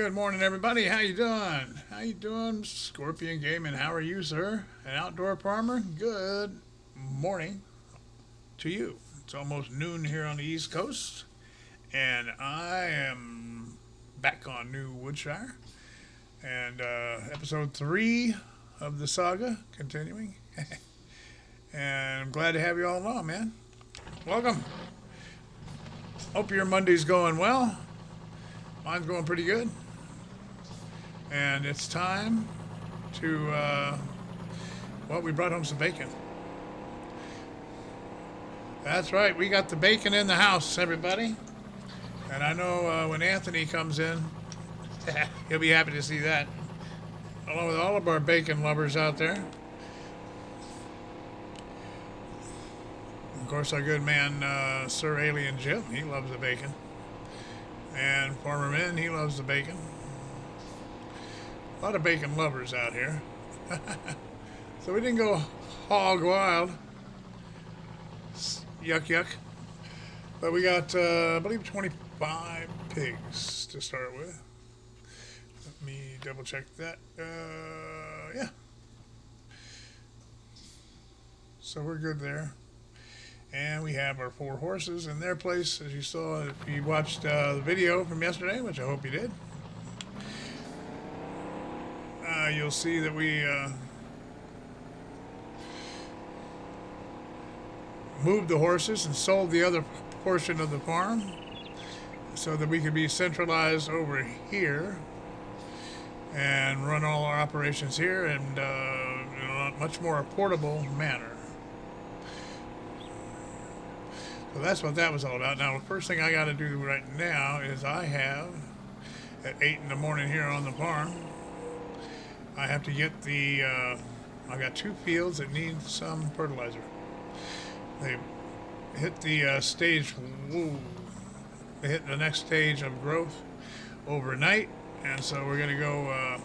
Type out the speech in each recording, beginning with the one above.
Good morning, everybody. How you doing? How you doing, Scorpion Gaming? How are you, sir? An outdoor farmer? Good morning to you. It's almost noon here on the East Coast, and I am back on New Woodshire, and episode 3 of the saga continuing. And I'm glad to have you all along, man. Welcome. Hope your Monday's going well. Mine's going pretty good. And it's time to, well, we brought home some bacon. That's right, we got the bacon in the house, everybody. And I know when Anthony comes in, he'll be happy to see that. Along with all of our bacon lovers out there. Of course, our good man, Sir Alien Jim, he loves the bacon. And Farmer Min, he loves the bacon. A lot of bacon lovers out here. So we didn't go hog wild. Yuck, yuck. But we got, I believe, 25 pigs to start with. Let me double check that. Yeah. So we're good there. And we have our 4 horses in their place, as you saw if you watched the video from yesterday, which I hope you did. You'll see that we moved the horses and sold the other portion of the farm so that we could be centralized over here and run all our operations here in a much more portable manner. So that's what that was all about. Now, the first thing I got to do right now is I have, at 8 in the morning here on the farm, I have to get the, I got 2 fields that need some fertilizer. They hit the stage, they hit the next stage of growth overnight, and so we're going to go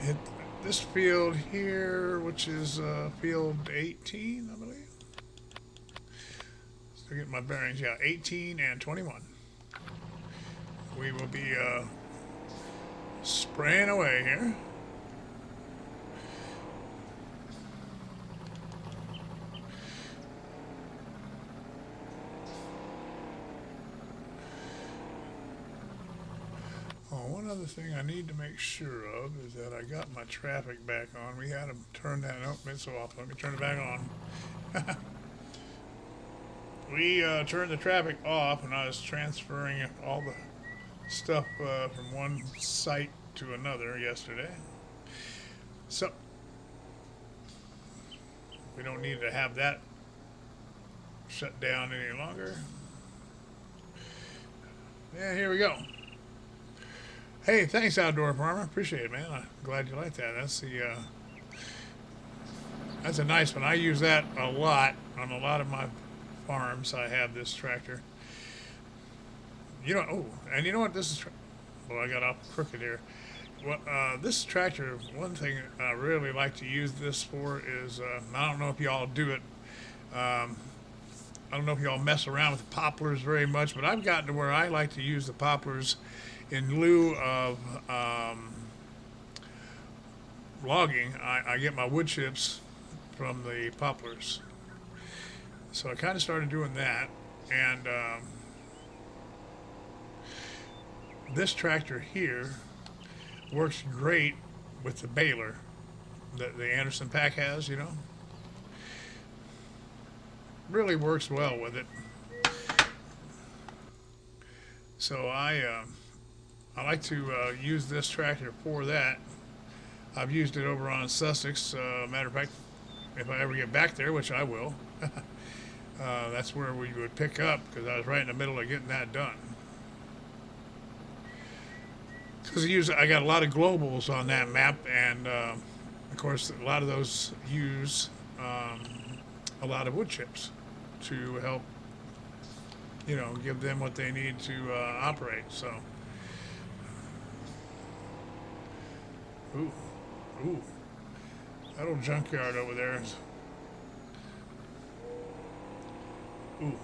hit this field here, which is field 18, I believe. Still getting my bearings, yeah, 18 and 21. We will be spraying away here. Oh, one other thing I need to make sure of is that I got my traffic back on. We had to turn that up. It's off. Let me turn it back on. We turned the traffic off, and I was transferring all the stuff from one site to another yesterday. So we don't need to have that shut down any longer. Yeah, here we go. Hey, thanks, Outdoor Farmer. Appreciate it, man. I'm glad you like that. That's a nice one. I use that a lot on a lot of my farms. I have this tractor. You know, oh, and you know what? This is, well, I got off crooked here. Well, this tractor, one thing I really like to use this for is, I don't know if y'all do it. I don't know if y'all mess around with poplars very much, but I've gotten to where I like to use the poplars in lieu of logging. I get my wood chips from the poplars. So I kind of started doing that, and this tractor here works great with the baler that the Anderson pack has, you know. Really works well with it. So I like to use this tractor for that. I've used it over on Sussex. Matter of fact, if I ever get back there, which I will, that's where we would pick up, because I was right in the middle of getting that done. Because I got a lot of globals on that map, and of course a lot of those use a lot of wood chips to help, you know, give them what they need to operate. So, ooh, that old junkyard over there is, ooh.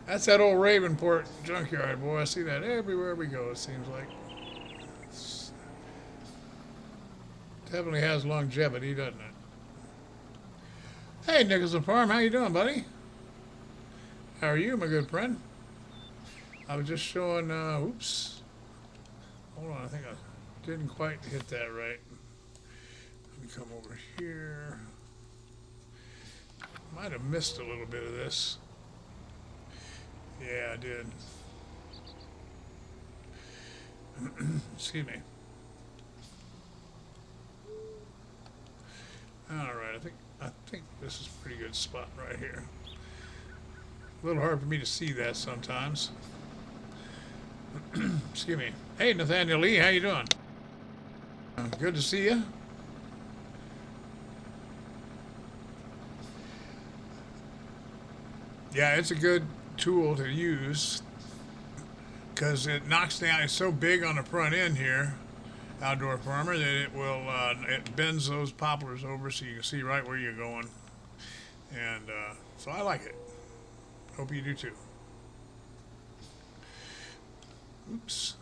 That's that old Ravenport junkyard, boy. I see that everywhere we go, it seems like. It's definitely has longevity, doesn't it? Hey, Nicholson Farm, how you doing, buddy? How are you, my good friend? I was just showing, oops. Hold on, I think I didn't quite hit that right. Let me come over here. Might have missed a little bit of this. Yeah, I did. Excuse me. All right, I think this is a pretty good spot right here. A little hard for me to see that sometimes. Excuse me. Hey, Nathaniel Lee, how you doing? Good to see you. Yeah, it's a good tool to use because it knocks down. It's so big on the front end here, Outdoor Farmer, that it bends those poplars over so you can see right where you're going, and so I like it. Hope you do too. Oops.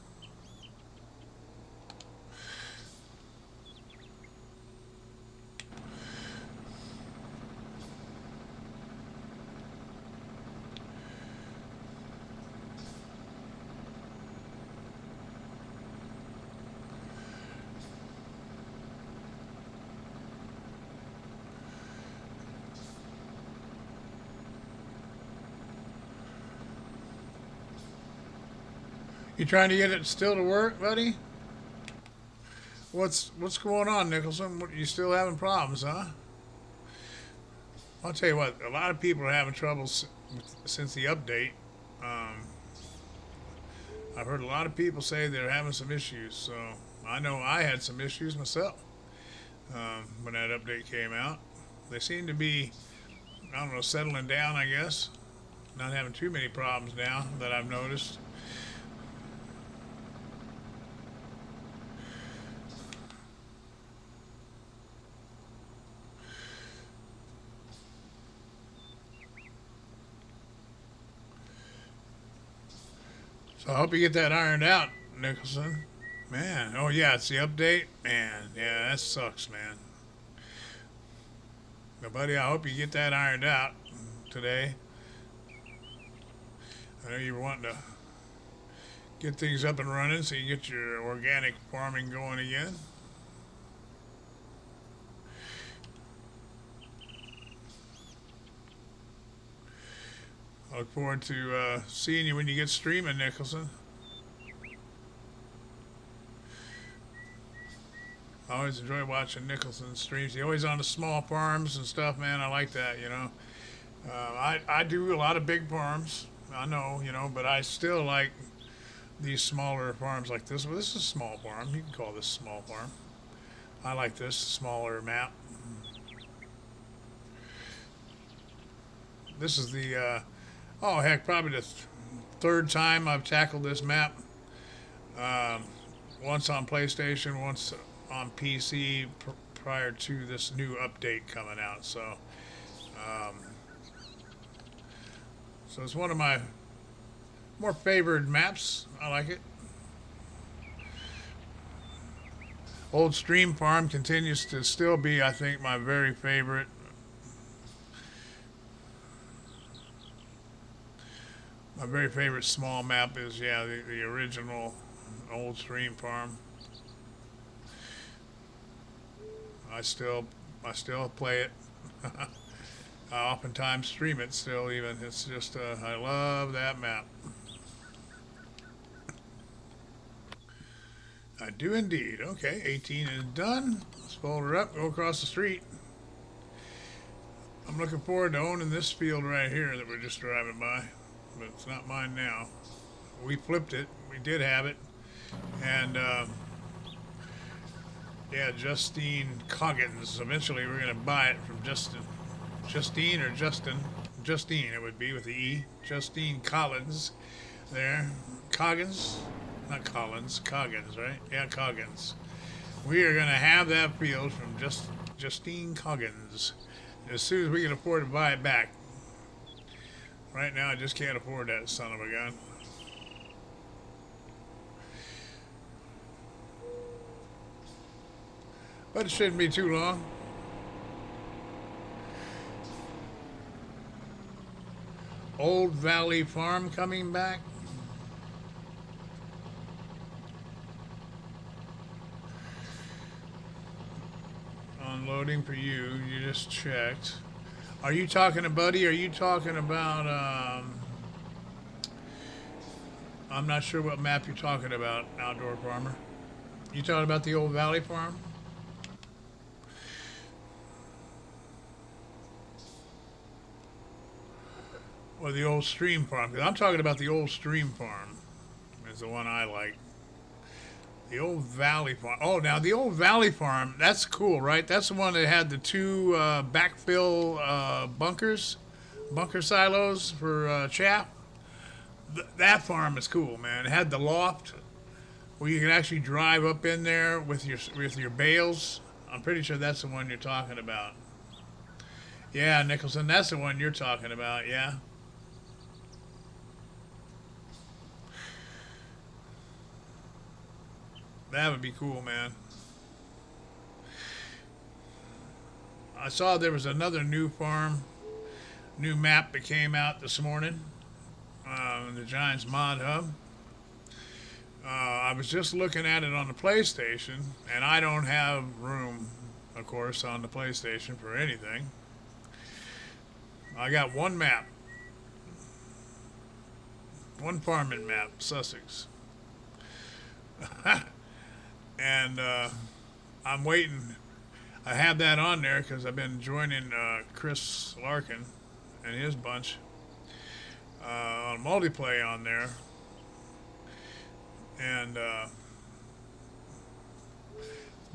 You trying to get it still to work, buddy? What's going on, Nicholson? You still having problems, huh? I'll tell you what. A lot of people are having trouble since the update. Um, I've heard a lot of people say they're having some issues. So I know I had some issues myself when that update came out. They seem to be, I don't know, settling down. I guess not having too many problems now that I've noticed. So I hope you get that ironed out, Nicholson. Man, oh yeah, it's the update. Man, yeah, that sucks, man. But buddy, I hope you get that ironed out today. I know you're wanting to get things up and running so you get your organic farming going again. I look forward to seeing you when you get streaming, Nicholson. I always enjoy watching Nicholson streams. He's always on the small farms and stuff, man. I like that, you know. I do a lot of big farms, I know, you know, but I still like these smaller farms like this. Well, this is a small farm. You can call this a small farm. I like this smaller map. This is the, oh heck, probably the third time I've tackled this map. Um, Once on PlayStation, once on PC prior to this new update coming out. Um, so it's one of my more favored maps. I like it. Old Stream Farm continues to still be, I think, my very favorite. My very favorite small map is, yeah, the original Old Stream Farm. I still I still play it. I oftentimes stream it still even. It's just, I love that map. I do indeed. Okay, 18 is done. Let's fold her up, go across the street. I'm looking forward to owning this field right here that we're just driving by, but it's not mine now. We flipped it. We did have it. And, yeah, Justine Coggins. Eventually we're going to buy it from Justine or Justin. Justine, it would be with the E. Justine Collins there. Coggins? Not Collins. Coggins, right? Yeah, Coggins. We are going to have that field from Justine Coggins as soon as we can afford to buy it back. Right now, I just can't afford that son of a gun. But it shouldn't be too long. Old Valley Farm coming back. Unloading for you. You just checked. Are you talking to Buddy? Are you talking about? I'm not sure what map you're talking about, Outdoor Farmer. You talking about the Old Valley Farm? Or the old stream farm? 'Cause I'm talking about the old stream farm. Is the one I like. The old Valley Farm. Oh, now the old Valley Farm. That's cool, right? That's the one that had the two backfill bunkers, bunker silos for chaff. That farm is cool, man. It had the loft where you can actually drive up in there with your bales. I'm pretty sure that's the one you're talking about. Yeah, Nicholson, that's the one you're talking about. Yeah. That would be cool, man. I saw there was another new farm, new map that came out this morning in the Giants Mod Hub. I was just looking at it on the PlayStation, and I don't have room, of course, on the PlayStation for anything. I got one map, one farming map, Sussex. And I'm waiting. I have that on there because I've been joining Chris Larkin and his bunch on multiplayer on there, and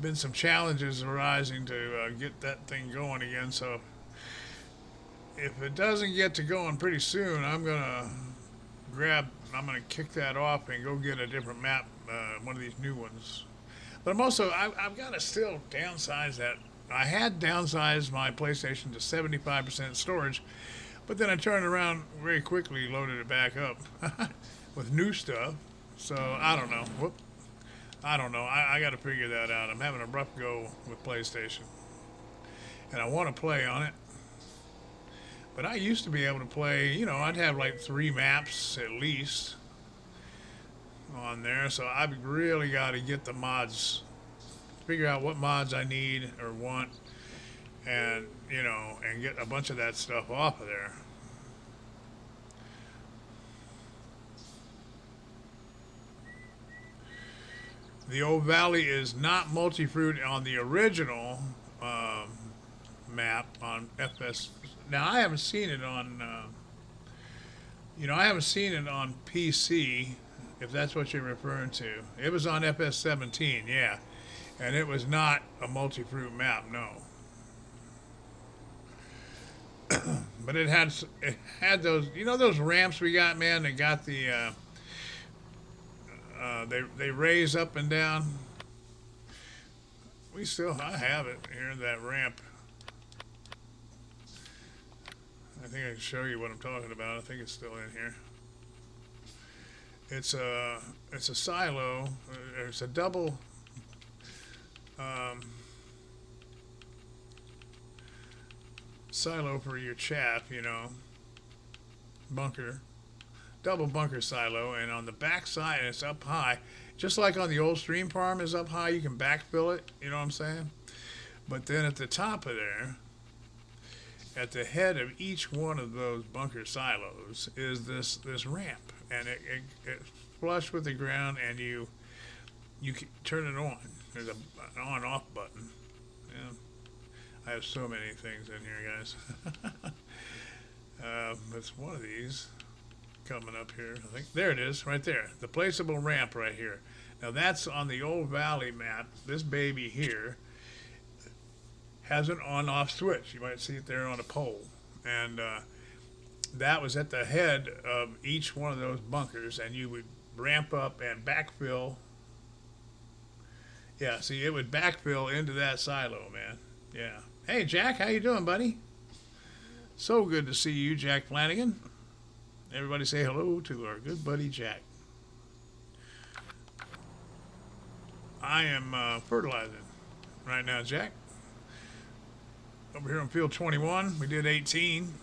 been some challenges arising to get that thing going again. So if it doesn't get to going pretty soon, I'm gonna kick that off and go get a different map, one of these new ones. But I've got to still downsize that. I had downsized my PlayStation to 75% storage, but then I turned around very quickly, loaded it back up with new stuff. So I don't know. I don't know. I got to figure that out. I'm having a rough go with PlayStation, and I want to play on it. But I used to be able to play. I'd have like 3 maps at least on there. So I've really got to get the mods, figure out what mods I need or want, and and get a bunch of that stuff off of there. The Old Valley is not multi-fruit on the original map on FS. Now I haven't seen it on. I haven't seen it on PC. If that's what you're referring to, it was on FS17, yeah, and it was not a multi-fruit map, no. But it had those ramps we got, man. They got the they raise up and down. I have it here, that ramp. I think I can show you what I'm talking about. I think it's still in here. It's a silo. It's a double um, silo for your chaff, bunker, double bunker silo, and on the back side it's up high, just like on the old stream farm is up high. You can backfill it. You know what I'm saying? But then at the top of there, at the head of each one of those bunker silos is this ramp, and it's flush with the ground, and you can turn it on. There's an on-off button. Yeah, I have so many things in here, guys. It's one of these coming up here. I think there it is, right there. The placeable ramp right here. Now that's on the Old Valley map. This baby here has an on-off switch. You might see it there on a pole. And that was at the head of each one of those bunkers, and you would ramp up and backfill. Yeah, see, it would backfill into that silo, man. Yeah. Hey, Jack, how you doing, buddy? So good to see you, Jack Flanagan. Everybody say hello to our good buddy Jack. I am fertilizing right now, Jack. Over here on field 21, we did 18.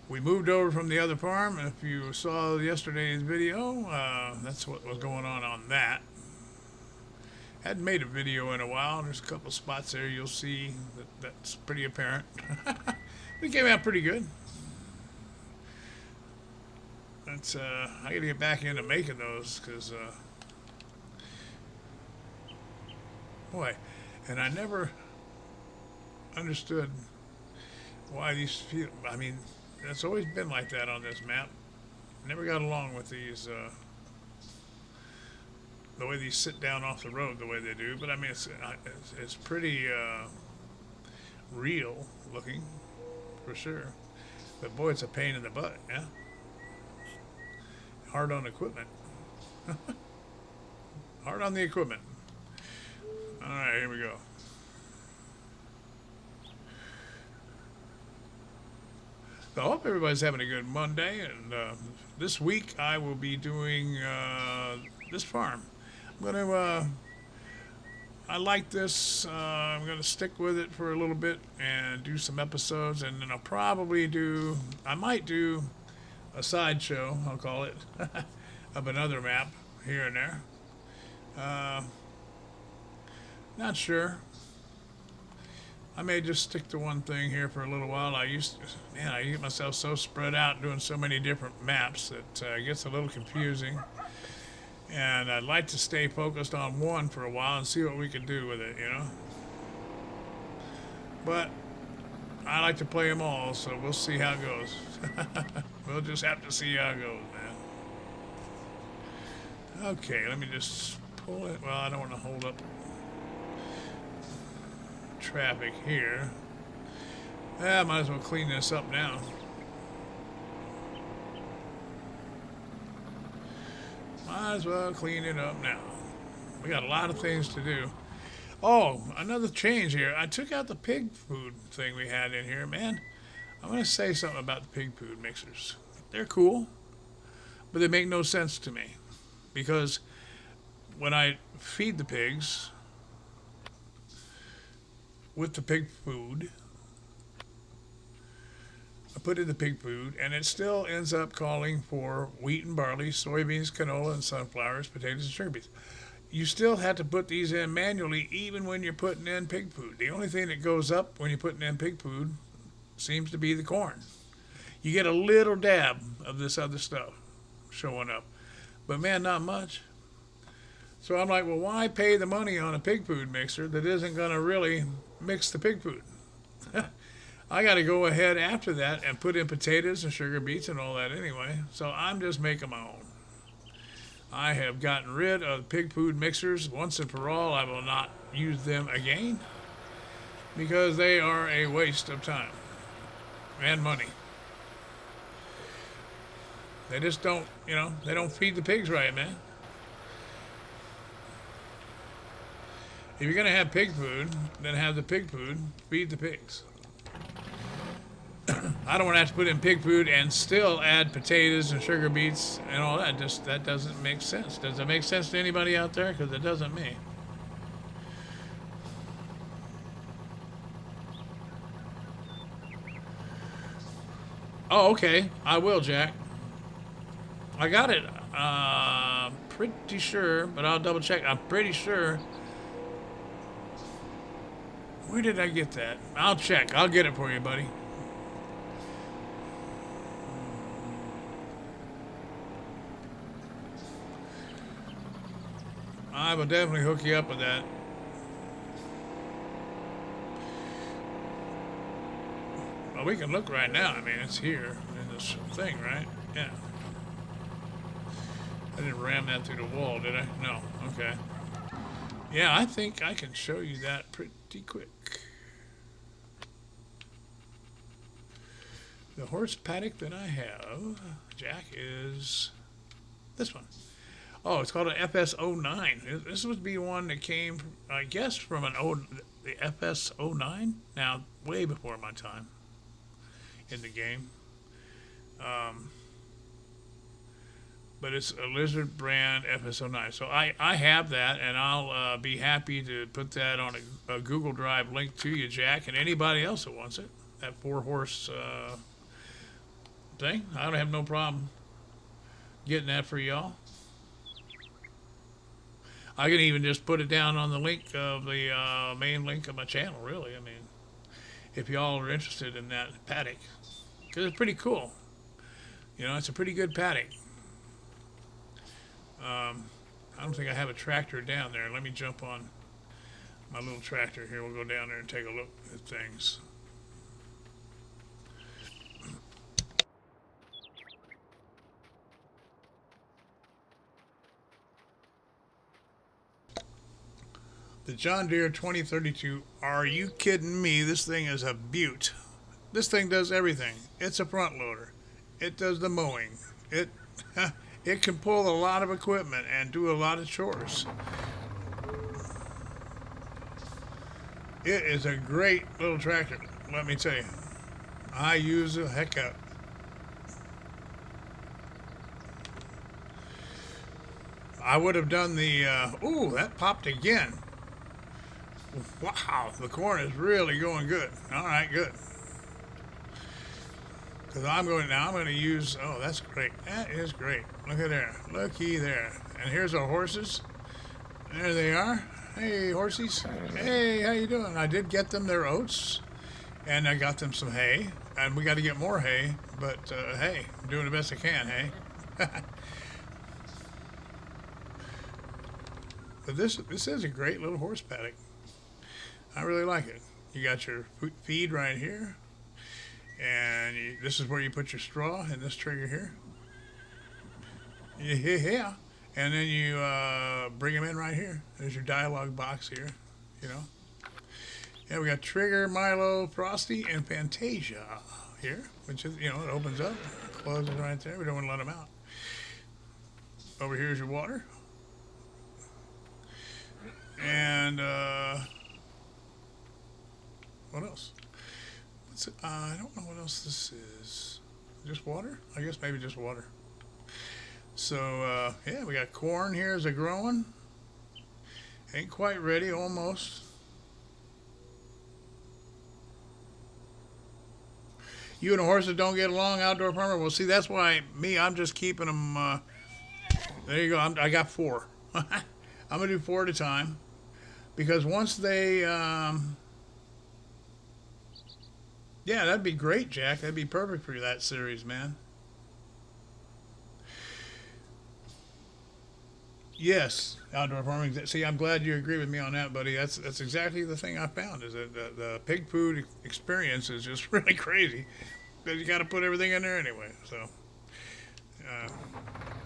We moved over from the other farm. If you saw yesterday's video, that's what was going on that. Hadn't made a video in a while. There's a couple spots there you'll see that's pretty apparent. It came out pretty good. That's I got to get back into making those because boy, and I never understood why these feel. I mean, it's always been like that on this map. Never got along with these. The way these sit down off the road the way they do, but I mean it's pretty real looking for sure. But boy, it's a pain in the butt, yeah. Hard on equipment. Hard on the equipment. All right, here we go. So I hope everybody's having a good Monday, and this week I will be doing this farm. I'm gonna. I like this. I'm gonna stick with it for a little bit and do some episodes, and then I'll probably do. I might do a sideshow. I'll call it of another map here and there. Not sure. I may just stick to one thing here for a little while. I get myself so spread out doing so many different maps that it gets a little confusing. And I'd like to stay focused on one for a while and see what we can do with it, you know. But I like to play them all, so we'll see how it goes. We'll just have to see how it goes, man. Okay, let me just pull it. Well, I don't want to hold up traffic here. I might as well clean this up now. Might as well clean it up now. We got a lot of things to do. Oh, another change here. I took out the pig food thing we had in here, man. I'm going to say something about the pig food mixers. They're cool, but they make no sense to me. Because when I feed the pigs with the pig food, I put in the pig food, and it still ends up calling for wheat and barley, soybeans, canola, and sunflowers, potatoes, and sugar beets. You still have to put these in manually, even when you're putting in pig food. The only thing that goes up when you're putting in pig food seems to be the corn. You get a little dab of this other stuff showing up, but man, not much. So I'm like, well, why pay the money on a pig food mixer that isn't going to really mix the pig food? I got to go ahead after that and put in potatoes and sugar beets and all that anyway. So I'm just making my own. I have gotten rid of pig food mixers once and for all. I will not use them again because they are a waste of time and money. They just don't, they don't feed the pigs right, man. If you're going to have pig food, then have the pig food, feed the pigs. I don't want to have to put in pig food and still add potatoes and sugar beets and all that. That doesn't make sense. Does it make sense to anybody out there? Because it doesn't me. Oh, okay. I will, Jack. I got it. Pretty sure, but I'll double check. I'm pretty sure. Where did I get that? I'll check. I'll get it for you, buddy. I will definitely hook you up with that. Well, we can look right now. I mean, it's here in this thing, right? Yeah. I didn't ram that through the wall, did I? No. Okay. Yeah, I think I can show you that pretty quick. The horse paddock that I have, Jack, is this one. Oh, it's called an FS09. This would be one that came, I guess, from the FS09. Now, way before my time. in the game. Um, but it's a Lizard brand FS09. So I have that, and I'll be happy to put that on a Google Drive link to you, Jack, and anybody else that wants it. That 4-horse thing, I don't have no problem getting that for y'all. I can even just put it down on the link of the main link of my channel, really. I mean, if y'all are interested in that paddock, because it's pretty cool. You know, it's a pretty good paddock. I don't think I have a tractor down there. Let me jump on my little tractor here. We'll go down there and take a look at things. The John Deere 2032. Are you kidding me? This thing is a beaut. This thing does everything. It's a front loader. It does the mowing. It it can pull a lot of equipment and do a lot of chores. It is a great little tractor, let me tell you. I use the heck up. I would have done the, ooh, that popped again. Wow, the corn is really going good. All right, good. Because I'm going to use, oh, that's great. That is great. Look at there. Looky there. And here's our horses. There they are. Hey, horsies. Hey, how you doing? I did get them their oats, and I got them some hay. And we got to get more hay, but hey, I'm doing the best I can, hey? But this is a great little horse paddock. I really like it. You got your feed right here. And this is where you put your straw in this trigger here. Yeah. And then you bring them in right here. There's your dialogue box here, you know. Yeah, we got Trigger, Milo, Frosty, and Fantasia here, which is, you know, it opens up, closes right there. We don't want to let them out. Over here is your water. And what else? I don't know what else this is. Just water? I guess maybe just water. So, yeah, we got corn here as a growing. Ain't quite ready, almost. You and the horses don't get along, outdoor farmer? Well, see, that's why I'm just keeping them. There you go. I got 4. I'm going to do 4 at a time. Because once they... yeah, that'd be great, Jack. That'd be perfect for that series, man. Yes, outdoor farming. See, I'm glad you agree with me on that, buddy. That's exactly the thing I found, is that the pig food experience is just really crazy. Because you got to put everything in there anyway. So,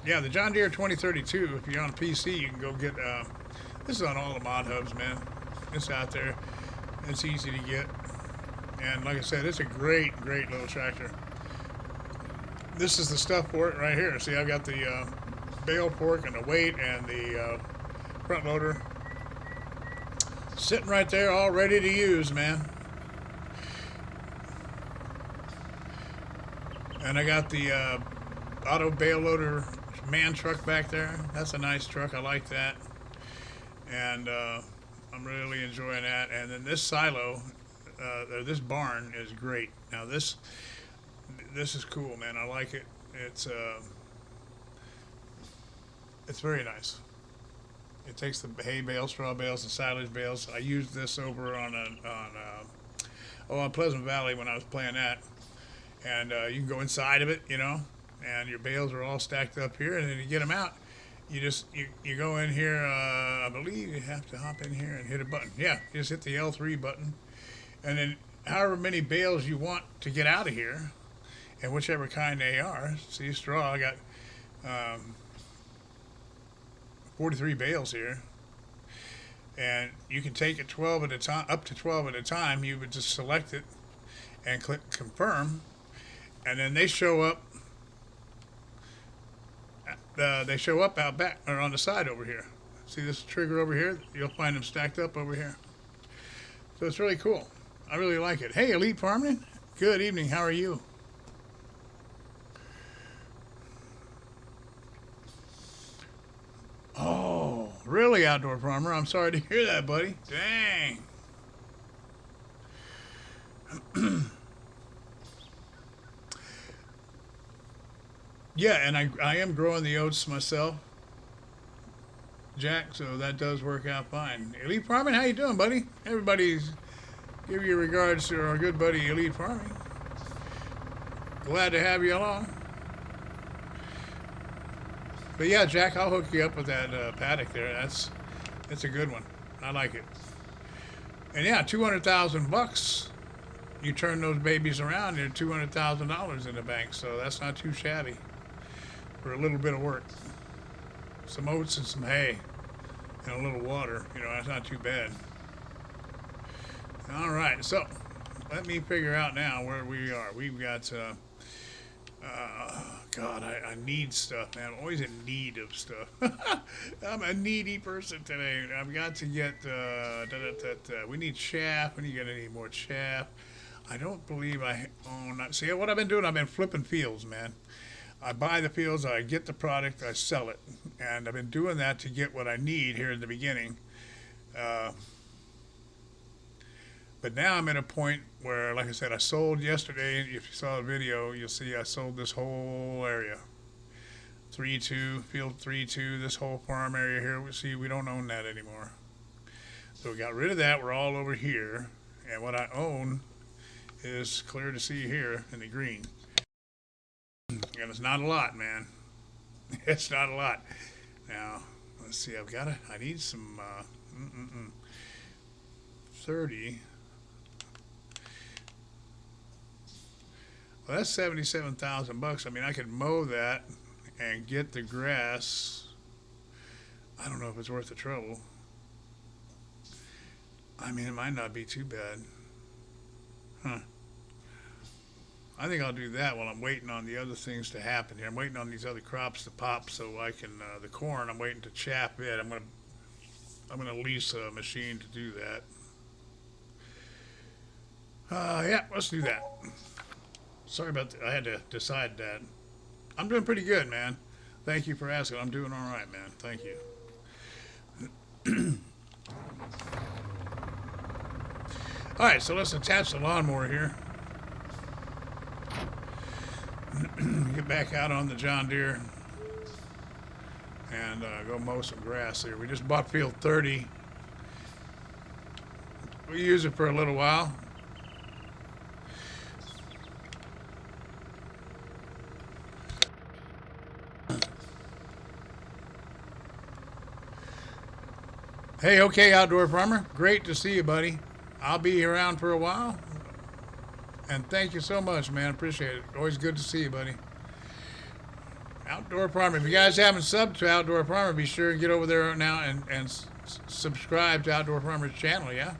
yeah, the John Deere 2032, if you're on a PC, you can go get... this is on all the mod hubs, man. It's out there. It's easy to get. And like I said, it's a great, great little tractor. This is the stuff for it right here. See, I've got the bale fork and the weight and the front loader sitting right there all ready to use, man. And I got the auto bale loader man truck back there. That's a nice truck. I like that. And I'm really enjoying that. And then this silo... this barn is great. Now this is cool, man. I like it. It's very nice. It takes the hay bales, straw bales, and silage bales. I used this over on Pleasant Valley when I was playing that, and you can go inside of it, you know, and your bales are all stacked up here, and then you get them out. You go in here. I believe you have to hop in here and hit a button. Yeah, you just hit the L3 button. And then however many bales you want to get out of here, and whichever kind they are. See, straw, I got 43 bales here. And you can take it 12 at a time, up to 12 at a time. You would just select it and click confirm. And then they show up. They show up out back, or on the side over here. See this trigger over here? You'll find them stacked up over here. So it's really cool. I really like it. Hey, Elite Farming. Good evening. How are you? early, Outdoor Farmer. I'm sorry to hear that, buddy. Dang. Yeah, and I am growing the oats myself, Jack, so that does work out fine. Elite Farming, how you doing, buddy? Everybody's give your regards to our good buddy Elite Farming. Glad to have you along. But yeah, Jack, I'll hook you up with that paddock there. That's a good one. I like it. And yeah, 200,000 bucks. You turn those babies around, you're $200,000 in the bank. So that's not too shabby for a little bit of work. Some oats and some hay and a little water. You know, that's not too bad. All right, so let me figure out now where we are. We've got. God, I need stuff, man. I'm always in need of stuff. I'm a needy person today. I've got to get, we need chaff. We need to get any more chaff. I don't believe I own, see what I've been doing? I've been flipping fields, man. I buy the fields, I get the product, I sell it. And I've been doing that to get what I need here in the beginning. But now I'm at a point where, like I said, I sold yesterday. If you saw the video, you'll see I sold this whole area. 3-2, field 3-2, this whole farm area here. See, we don't own that anymore. So we got rid of that. We're all over here. And what I own is clear to see here in the green. And it's not a lot, man. It's not a lot. Now, let's see. I need some 30. Well, that's 77,000 bucks. I mean, I could mow that and get the grass. I don't know if it's worth the trouble. I mean, it might not be too bad. Huh. I think I'll do that while I'm waiting on the other things to happen here. I'm waiting on these other crops to pop so I can, the corn, I'm waiting to chaff it. I'm gonna lease a machine to do that. Yeah, let's do that. Sorry about that. I had to decide that. I'm doing pretty good, man. Thank you for asking. I'm doing all right, man. Thank you. All right, so let's attach the lawnmower here. Get back out on the John Deere and go mow some grass here. We just bought field 30. We use it for a little while. Hey, okay, Outdoor Farmer. Great to see you, buddy. I'll be around for a while. And thank you so much, man. Appreciate it. Always good to see you, buddy. Outdoor Farmer. If you guys haven't subbed to Outdoor Farmer, be sure to get over there now and subscribe to Outdoor Farmer's channel, yeah?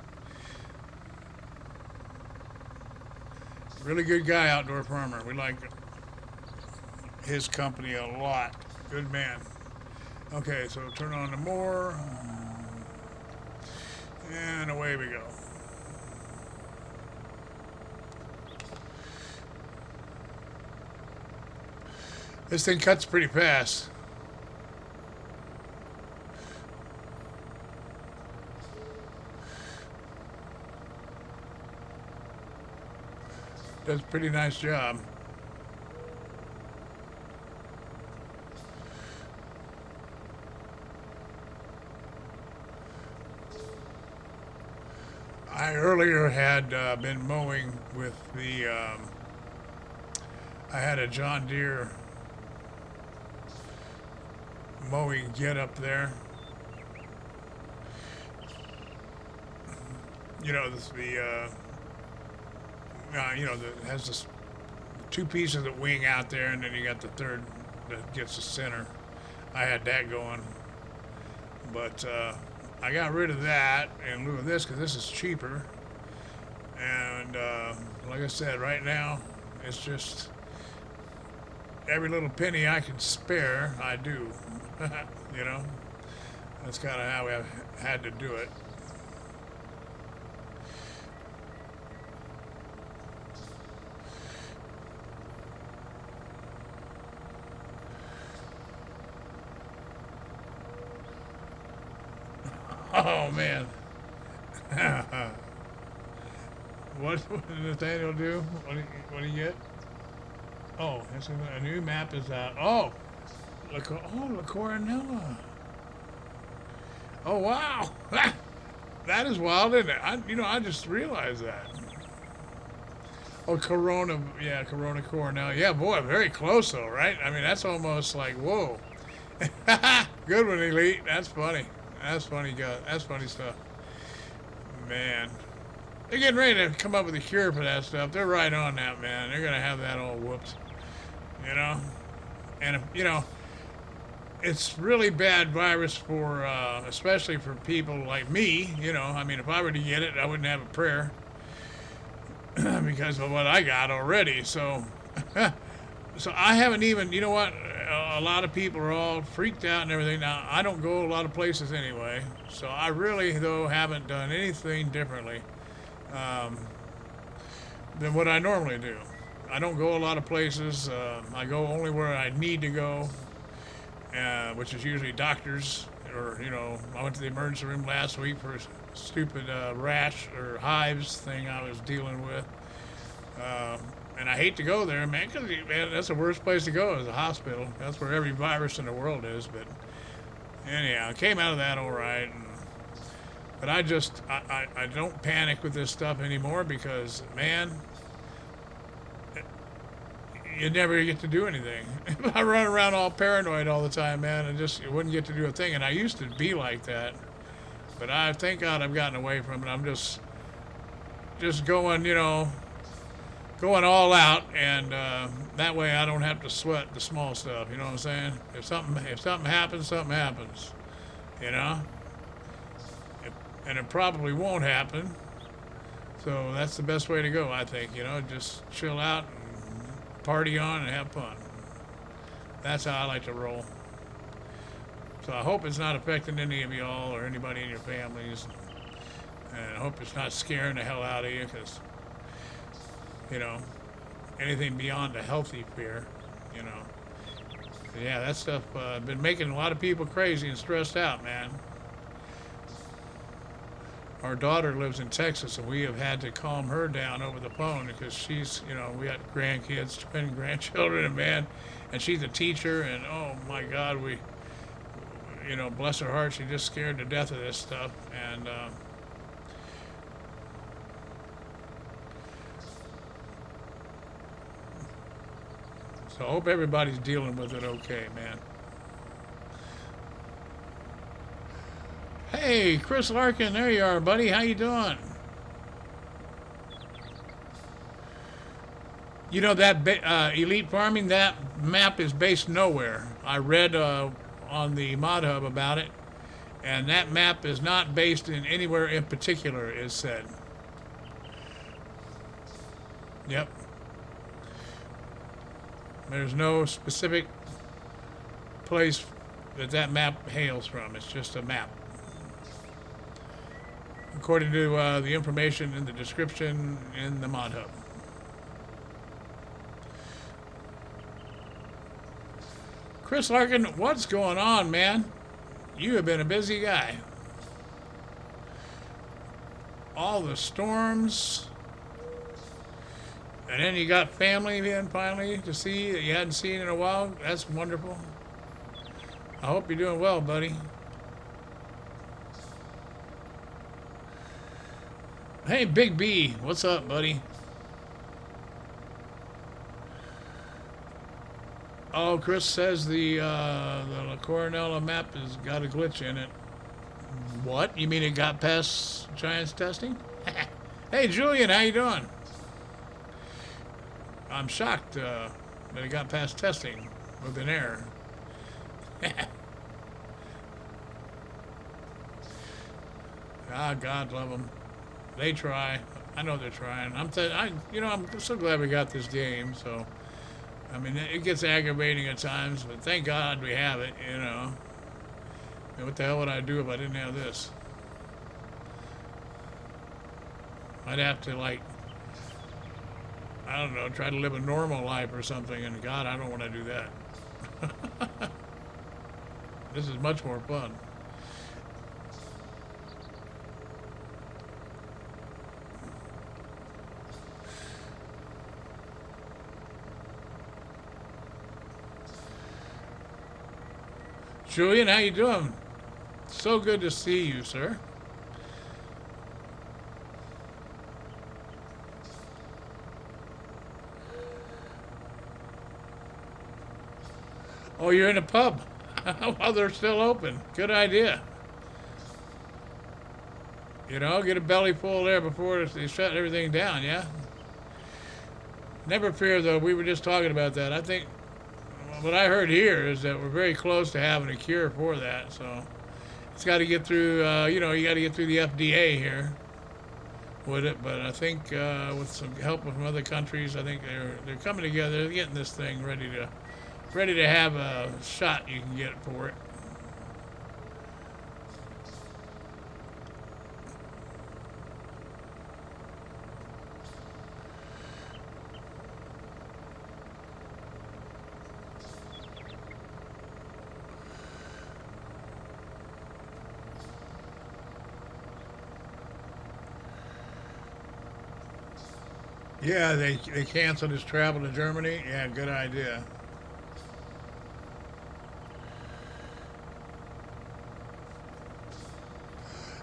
Really good guy, Outdoor Farmer. We like his company a lot. Good man. Okay, so turn on the mower. And away we go. This thing cuts pretty fast. Does a pretty nice job. I earlier had been mowing with the, I had a John Deere mowing get up there. You know, it has this two pieces of wing out there, and then you got the third that gets the center. I had that going, but I got rid of that in lieu of this because this is cheaper. And like I said, right now it's just every little penny I can spare, I do. You know, that's kind of how I've had to do it. Oh man. What did Nathaniel do? What do you get? Oh, a new map is out. Oh, La Coronella. Oh wow, that is wild, isn't it? I just realized that. Oh, Corona, yeah, Corona Coronel. Yeah, boy, very close though, right? I mean, that's almost like whoa. Good one, Elite. That's funny. That's funny, God. That's funny stuff. Man, they're getting ready to come up with a cure for that stuff. They're right on that, man. They're gonna have that all whooped, you know. And if, it's really bad virus for, especially for people like me. I mean, if I were to get it, I wouldn't have a prayer because of what I got already. So, so I haven't even. You know what? A lot of people are all freaked out and everything. Now I don't go a lot of places anyway, so I really though haven't done anything differently um, than what I normally do. I don't go a lot of places. I go only where I need to go, which is usually doctors. Or I went to the emergency room last week for a stupid rash or hives thing I was dealing with. Uh, and I hate to go there, man, because man, that's the worst place to go is a hospital. That's where every virus in the world is. But anyhow, I came out of that all right. But I don't panic with this stuff anymore because, man, you never get to do anything. I run around all paranoid all the time, man, and you wouldn't get to do a thing. And I used to be like that, but thank God I've gotten away from it. I'm just going, going all out, and that way I don't have to sweat the small stuff. You know what I'm saying? If something happens, something happens. You know, and it probably won't happen. So that's the best way to go, I think. Just chill out and party on and have fun. That's how I like to roll. So I hope it's not affecting any of y'all or anybody in your families. And I hope it's not scaring the hell out of you because, anything beyond a healthy fear, Yeah, that stuff been making a lot of people crazy and stressed out, man. Our daughter lives in Texas, and we have had to calm her down over the phone because she's, we got grandkids, twin grandchildren, and man, and she's a teacher, and oh my God, bless her heart, she's just scared to death of this stuff, and so I hope everybody's dealing with it okay, man. Hey, Chris Larkin, there you are, buddy. How you doing? That Elite Farming, that map is based nowhere. I read on the Mod Hub about it, and that map is not based in anywhere in particular, is said. Yep. There's no specific place that map hails from. It's just a map. According to the information in the description in the Mod Hub. Chris Larkin, what's going on, man? You have been a busy guy. All the storms. And then you got family in finally to see that you hadn't seen in a while. That's wonderful. I hope you're doing well, buddy. Hey, Big B, what's up, buddy? Oh, Chris says the La Coronella map has got a glitch in it. What? You mean it got past Giants testing? Hey, Julian, how you doing? I'm shocked that it got past testing with an error. God love them. They try. I know they're trying. I'm so glad we got this game. So, I mean, it gets aggravating at times, but thank God we have it. And what the hell would I do if I didn't have this? I'd have to I don't know, try to live a normal life or something. And God, I don't want to do that. This is much more fun. Julian, how you doing? So good to see you, sir. Oh, you're in a pub. While they're still open. Good idea. Get a belly full there before they shut everything down, yeah? Never fear, though. We were just talking about that. I think what I heard here is that we're very close to having a cure for that. So it's got to get through, you got to get through the FDA here with it. But I think with some help from other countries, I think they're coming together. They're getting this thing ready to have a shot you can get for it. Yeah, they canceled his travel to Germany. Yeah, good idea.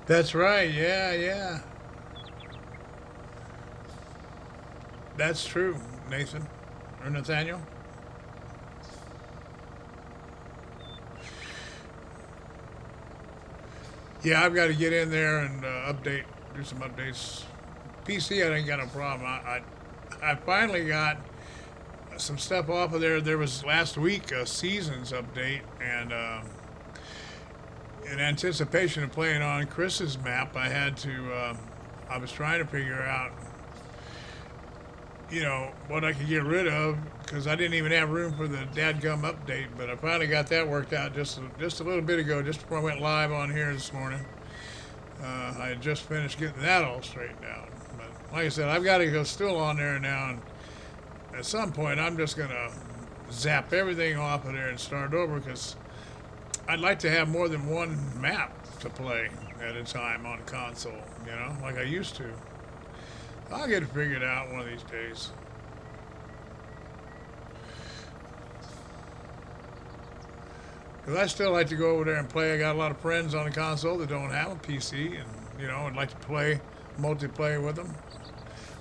That's right. Yeah, yeah. That's true, Nathan or Nathaniel. Yeah, I've got to get in there and do some updates. PC, I ain't got no problem. I finally got some stuff off of there. There was last week a seasons update, and in anticipation of playing on Chris's map, I was trying to figure out, what I could get rid of because I didn't even have room for the dadgum update. But I finally got that worked out just a little bit ago, just before I went live on here this morning. I had just finished getting that all straightened out. But like I said, I've got to go still on there now, and at some point I'm just gonna zap everything off of there and start over because I'd like to have more than one map to play at a time on console, like I used to. I'll get it figured out one of these days. Because I still like to go over there and play. I got a lot of friends on the console that don't have a PC, and I'd like to play multiplayer with them.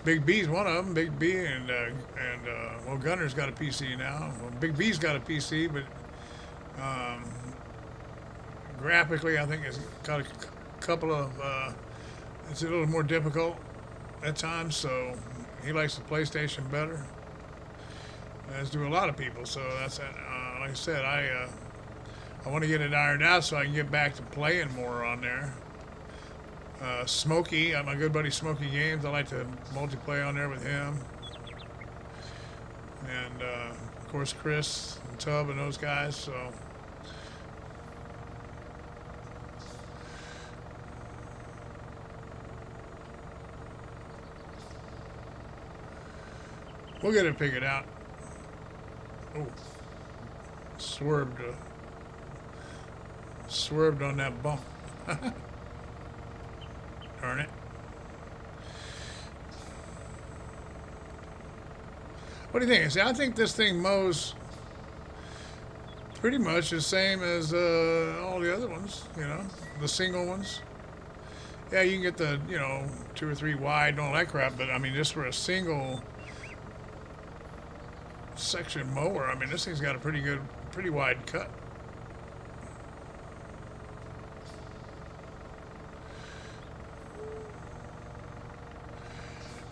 Big B's one of them. Big B and Gunner's got a PC now. Well, Big B's got a PC, but um, graphically, I think it's got a couple of. It's a little more difficult at times, so he likes the PlayStation better, as do a lot of people. So that's like I said, I want to get it ironed out so I can get back to playing more on there. Smokey, my good buddy Smokey Games, I like to multiplayer on there with him, and of course Chris and Tub and those guys. So we'll get it figured out. Oh, swerved, swerved on that bump. Darn it. What do you think? See, I think this thing mows pretty much the same as all the other ones, the single ones. Yeah, you can get the, 2 or 3 wide and all that crap, but I mean, just for a single section mower, I mean, this thing's got a pretty wide cut.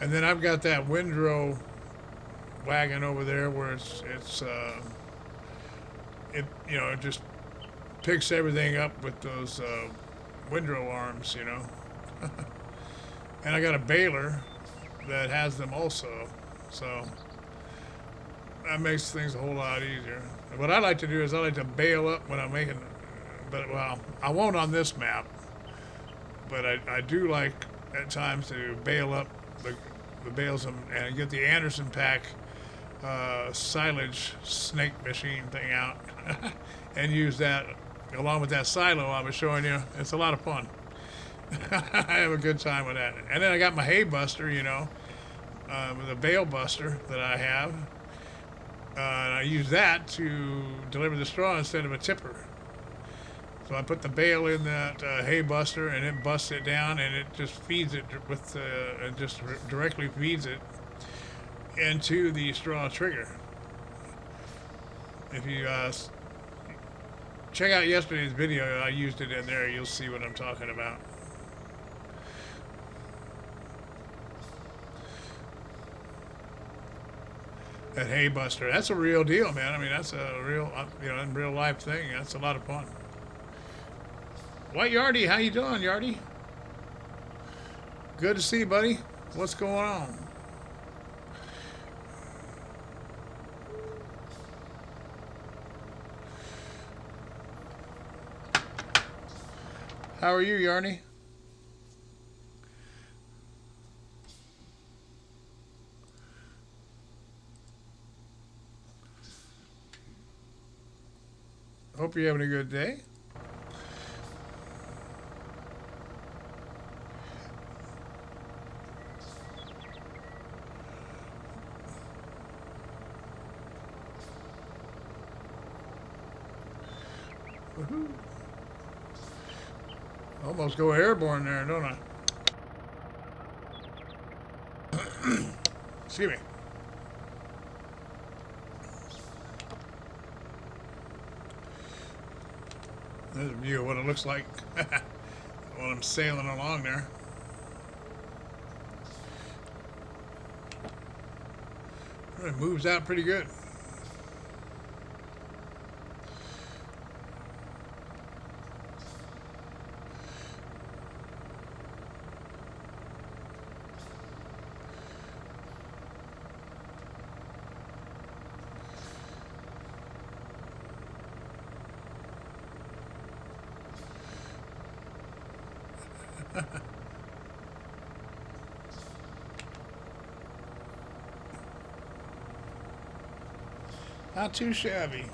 And then I've got that windrow wagon over there where it just picks everything up with those windrow arms, And I got a baler that has them also, so that makes things a whole lot easier. What I like to do is I like to bale up when I'm making, I won't on this map, but I do like at times to bale up the bales and get the Anderson pack silage snake machine thing out and use that along with that silo I was showing you. It's a lot of fun. I have a good time with that. And then I got my hay buster, with a bale buster that I have. And I use that to deliver the straw instead of a tipper. So I put the bale in that hay buster, and it busts it down, and it just feeds it with it just directly feeds it into the straw trigger. If you check out yesterday's video, I used it in there. You'll see what I'm talking about. That hay buster, that's a real deal, man. I mean, that's a real, in real life thing. That's a lot of fun. White Yardy, how you doing, Yardy? Good to see you, buddy. What's going on? How are you, Yarny? Hope you're having a good day. Woohoo. Almost go airborne there, don't I? Excuse me. There's a view of what it looks like while I'm sailing along there. It moves out pretty good. Not too shabby.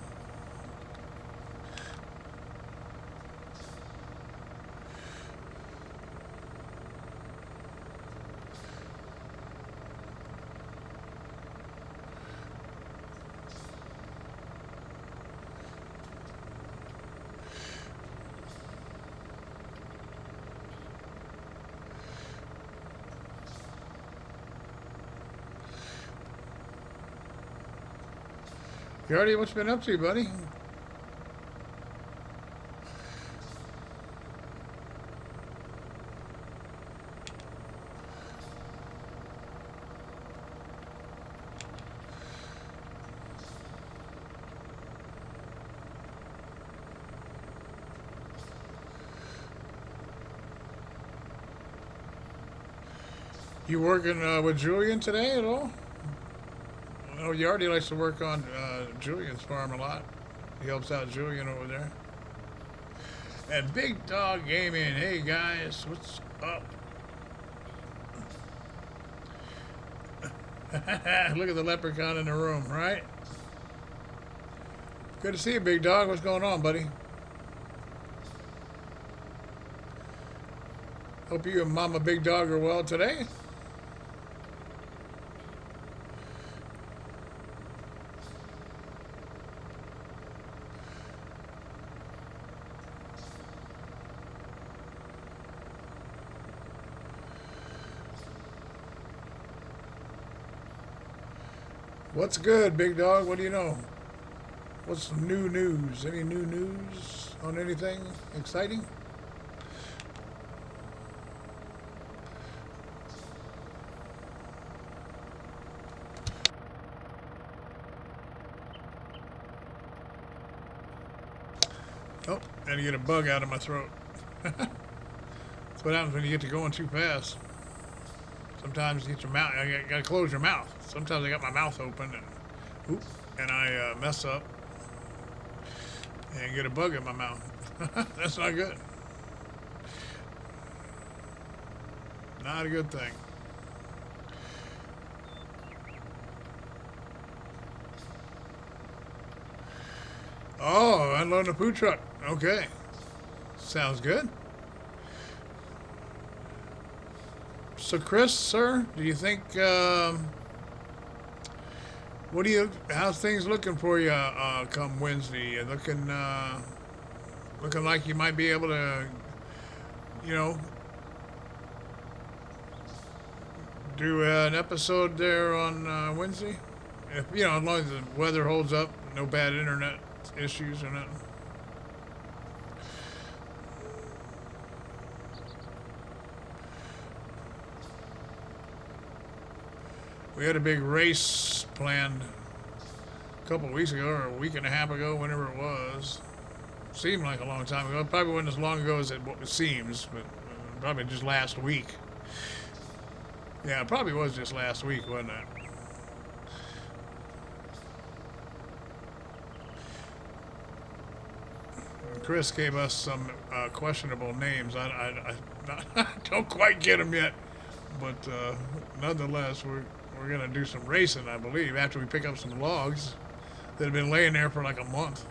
Yardy, what's been up to, buddy? You working with Julian today at all? Oh, Yardy likes to work on Julian's farm a lot. He helps out Julian over there. And Big Dog Gaming, hey guys, what's up? Look at the leprechaun in the room, right? Good to see you, Big Dog. What's going on, buddy? Hope you and Mama Big Dog are well today. What's good, Big Dog? What do you know? What's new news? Any new news on anything exciting? Oh, had to get a bug out of my throat. That's what happens when you get to going too fast. Sometimes you get your mouth, you gotta close your mouth. Sometimes I got my mouth open and I mess up and get a bug in my mouth. That's not good. Not a good thing. Oh, unloading a food truck. Okay. Sounds good. So, Chris, sir, do you think, how's things looking for you come Wednesday? You looking looking like you might be able to, you know, do an episode there on Wednesday. If you know, as long as the weather holds up, no bad internet issues or nothing. We had a big race planned a couple of weeks ago or a week and a half ago, whenever it was. Seemed like a long time ago. It probably wasn't as long ago as it seems, but probably just last week. Yeah, it probably was just last week, wasn't it? Chris gave us some questionable names. I don't quite get them yet, but nonetheless, we're gonna do some racing, I believe, after we pick up some logs that have been laying there for like a month.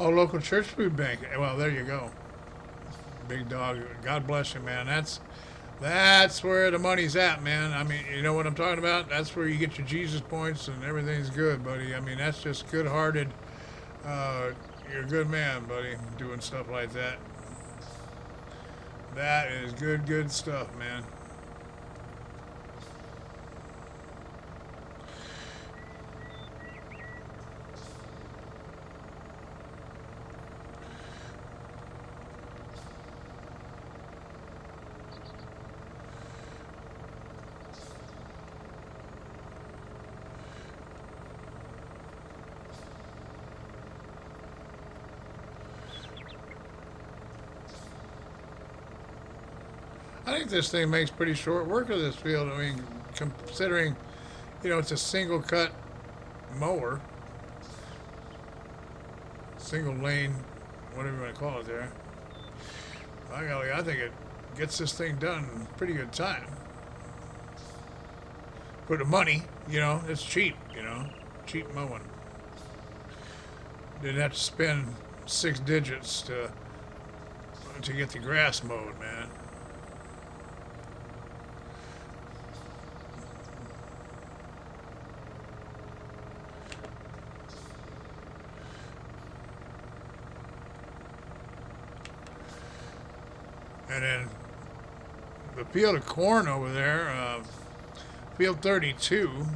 Oh, local church food bank. Well, there you go. Big dog. God bless you, man. That's where the money's at, man. I mean, you know what I'm talking about? That's where you get your Jesus points and everything's good, buddy. I mean, that's just good-hearted. You're a good man, buddy, doing stuff like that. That is good, good stuff, man. I think this thing makes pretty short work of this field. I mean, considering, it's a single cut mower, single lane, whatever you want to call it there. By golly, I think it gets this thing done in pretty good time. For the money, it's cheap, cheap mowing. Didn't have to spend 6 digits to get the grass mowed, man. And then the field of corn over there, field 32,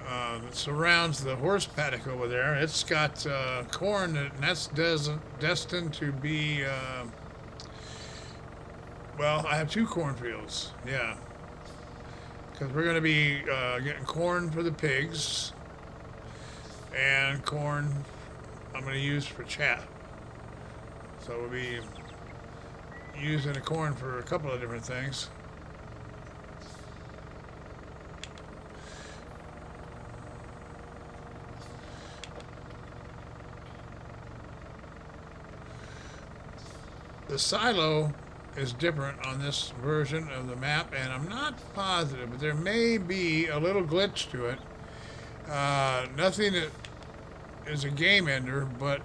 that surrounds the horse paddock over there. It's got corn, and that's destined to be, well, I have two cornfields, yeah. Because we're going to be getting corn for the pigs and corn I'm going to use for chaff. So we'll be using the corn for a couple of different things. The silo is different on this version of the map, and I'm not positive, but there may be a little glitch to it. Nothing that is a game ender, but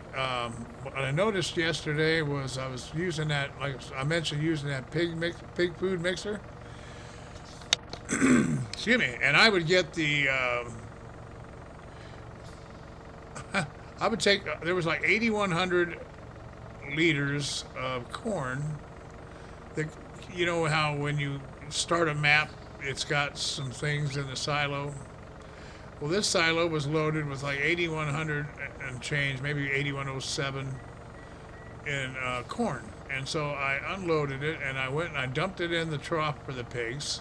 what I noticed yesterday was I was using that, like I mentioned, using that pig food mixer. Excuse me, and I would get the. I would take. There was like 8,100 liters of corn. That, you know how when you start a map, it's got some things in the silo. Well, this silo was loaded with like 8,100 and change, maybe 8,107 in corn. And so I unloaded it and I went and I dumped it in the trough for the pigs.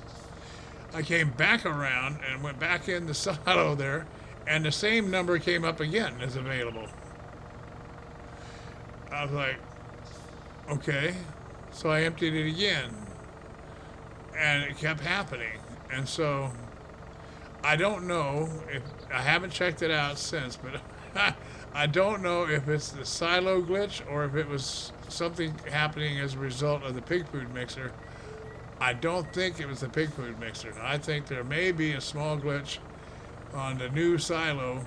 I came back around and went back in the silo there, and the same number came up again as available. I was like, okay. So I emptied it again, and it kept happening. And so I don't know if I haven't checked it out since, but I don't know if it's the silo glitch or if it was something happening as a result of the pig food mixer. I don't think it was the pig food mixer. I think there may be a small glitch on the new silo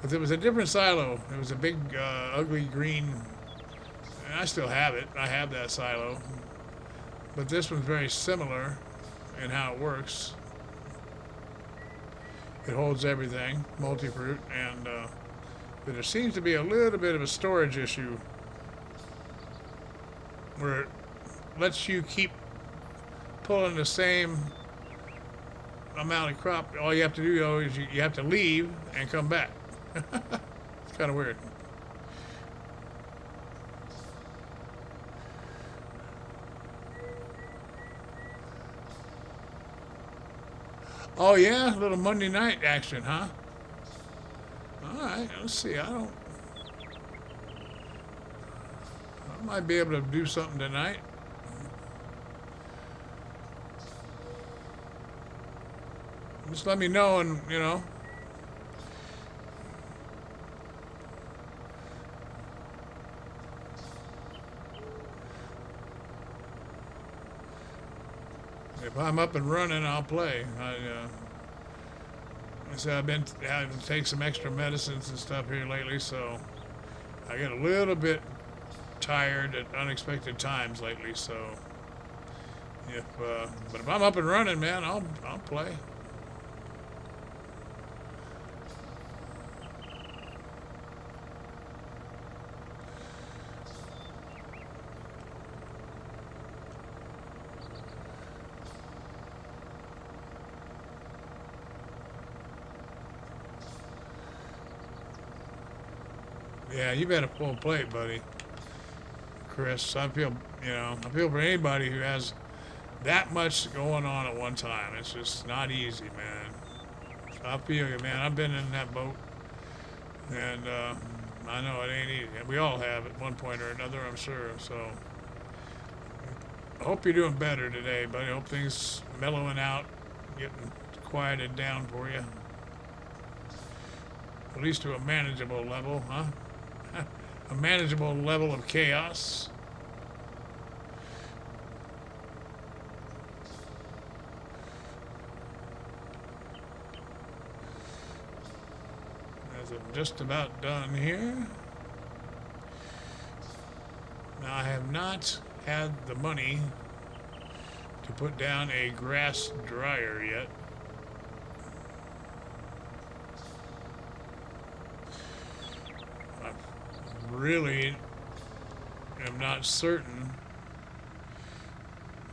But there was a different silo. It was a big, ugly green. And I still have it. I have that silo. But this one's very similar in how it works. It holds everything, multi-fruit, and but there seems to be a little bit of a storage issue where it lets you keep pulling the same amount of crop. All you have to do though is you have to leave and come back. It's kind of weird. Oh yeah, a little Monday night action, huh? All right, let's see. I might be able to do something tonight. Just let me know, and if I'm up and running, I'll play. I said I've been having to take some extra medicines and stuff here lately, so I get a little bit tired at unexpected times lately. So but if I'm up and running, man, I'll play. Yeah, you better full plate, buddy. Chris, I feel for anybody who has that much going on at one time. It's just not easy, man. I feel you, man. I've been in that boat, and I know it ain't easy. We all have at one point or another, I'm sure. So I hope you're doing better today, buddy. I hope things mellowing out, getting quieted down for you. At least to a manageable level, huh? A manageable level of chaos. As I'm just about done here. Now I have not had the money to put down a grass dryer yet. Really am not certain.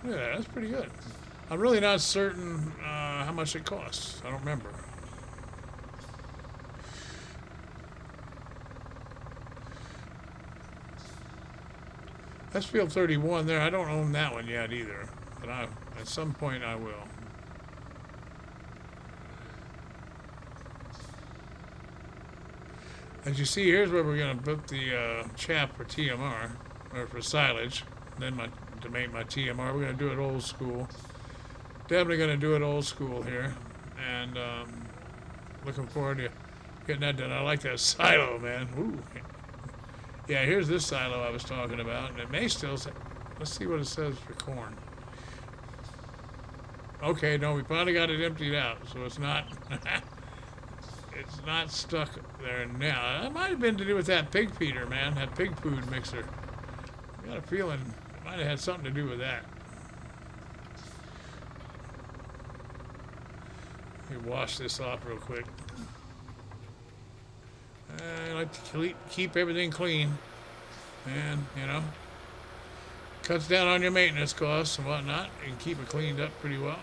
Yeah, that's pretty good. I'm really not certain how much it costs. I don't remember. That's Field 31 there. I don't own that one yet either, but at some point I will. As you see, here's where we're going to put the chaff for TMR, or for silage. Then to make my TMR, we're going to do it old school. Definitely going to do it old school here. And looking forward to getting that done. I like that silo, man. Ooh. Yeah, here's this silo I was talking about. And it may still say, let's see what it says for corn. Okay, no, we finally got it emptied out, so it's not... It's not stuck there now. That might have been to do with that pig feeder, man. That pig food mixer. I got a feeling it might have had something to do with that. Let me wash this off real quick. I like to keep everything clean. And, cuts down on your maintenance costs and whatnot. You can keep it cleaned up pretty well.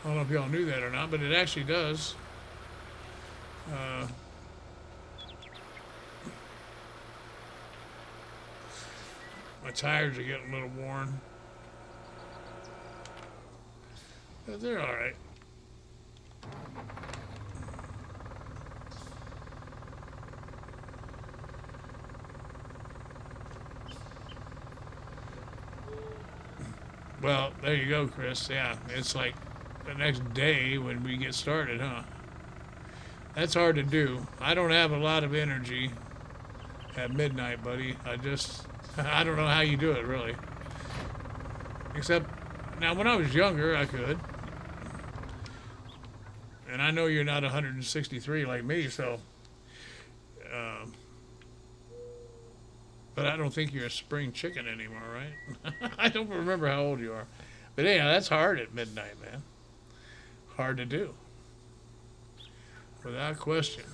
I don't know if y'all knew that or not, but it actually does. My tires are getting a little worn. But they're all right. Well, there you go, Chris. Yeah, it's like the next day when we get started, huh? That's hard to do. I don't have a lot of energy at midnight, buddy. I don't know how you do it, really. Except, now when I was younger, I could. And I know you're not 163 like me, so. Um, but I don't think you're a spring chicken anymore, right? I don't remember how old you are. But anyhow, that's hard at midnight, man. Hard to do, without question.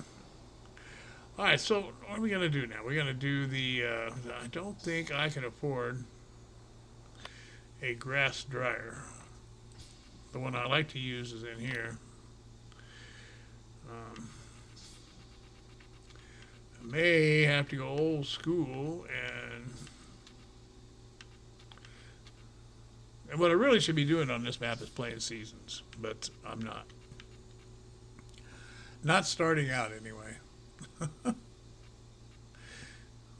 All right, so what are we gonna do now? We're gonna do the. I don't think I can afford a grass dryer. The one I like to use is in here. Um, I may have to go old school and what I really should be doing on this map is playing seasons, but I'm not. Not starting out anyway.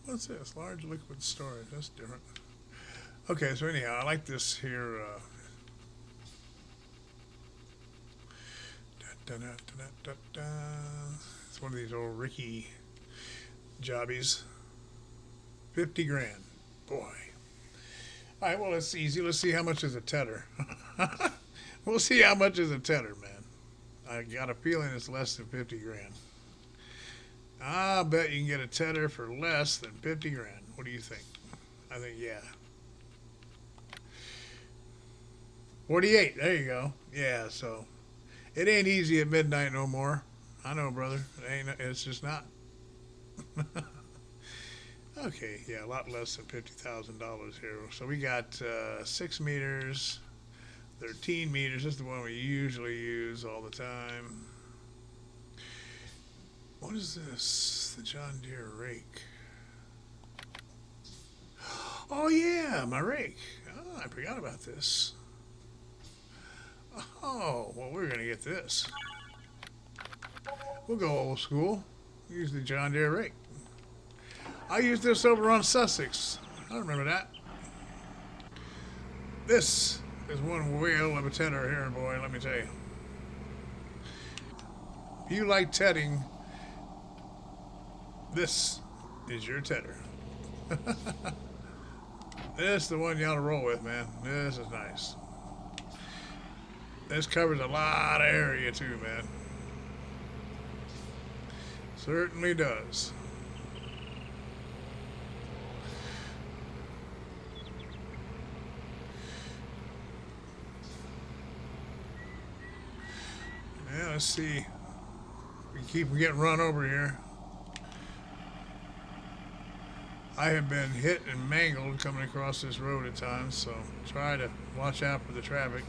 What's this? Large liquid storage. That's different. Okay, so anyhow, I like this here. Da, da, da, da, da. It's one of these old Ricky jobbies. 50 grand. Boy. All right, well, it's easy. Let's see how much is a tedder. We'll see how much is a tedder, man. I got a feeling it's less than 50 grand. I'll bet you can get a tedder for less than 50 grand. What do you think? I think, yeah. 48. There you go. Yeah, so it ain't easy at midnight no more. I know, brother. It's just not. Okay, yeah, a lot less than $50,000 here. So we got 6 meters, 13 meters. This is the one we usually use all the time. What is this? The John Deere rake. Oh, yeah, my rake. Oh, I forgot about this. Oh, well, we're going to get this. We'll go old school. Use the John Deere rake. I used this over on Sussex. I remember that. This is one whale of a tedder here, boy, let me tell you. If you like tedding, this is your tedder. This is the one you ought to roll with, man. This is nice. This covers a lot of area, too, man. Certainly does. Yeah, let's see. We keep getting run over here. I have been hit and mangled coming across this road at times, so try to watch out for the traffic.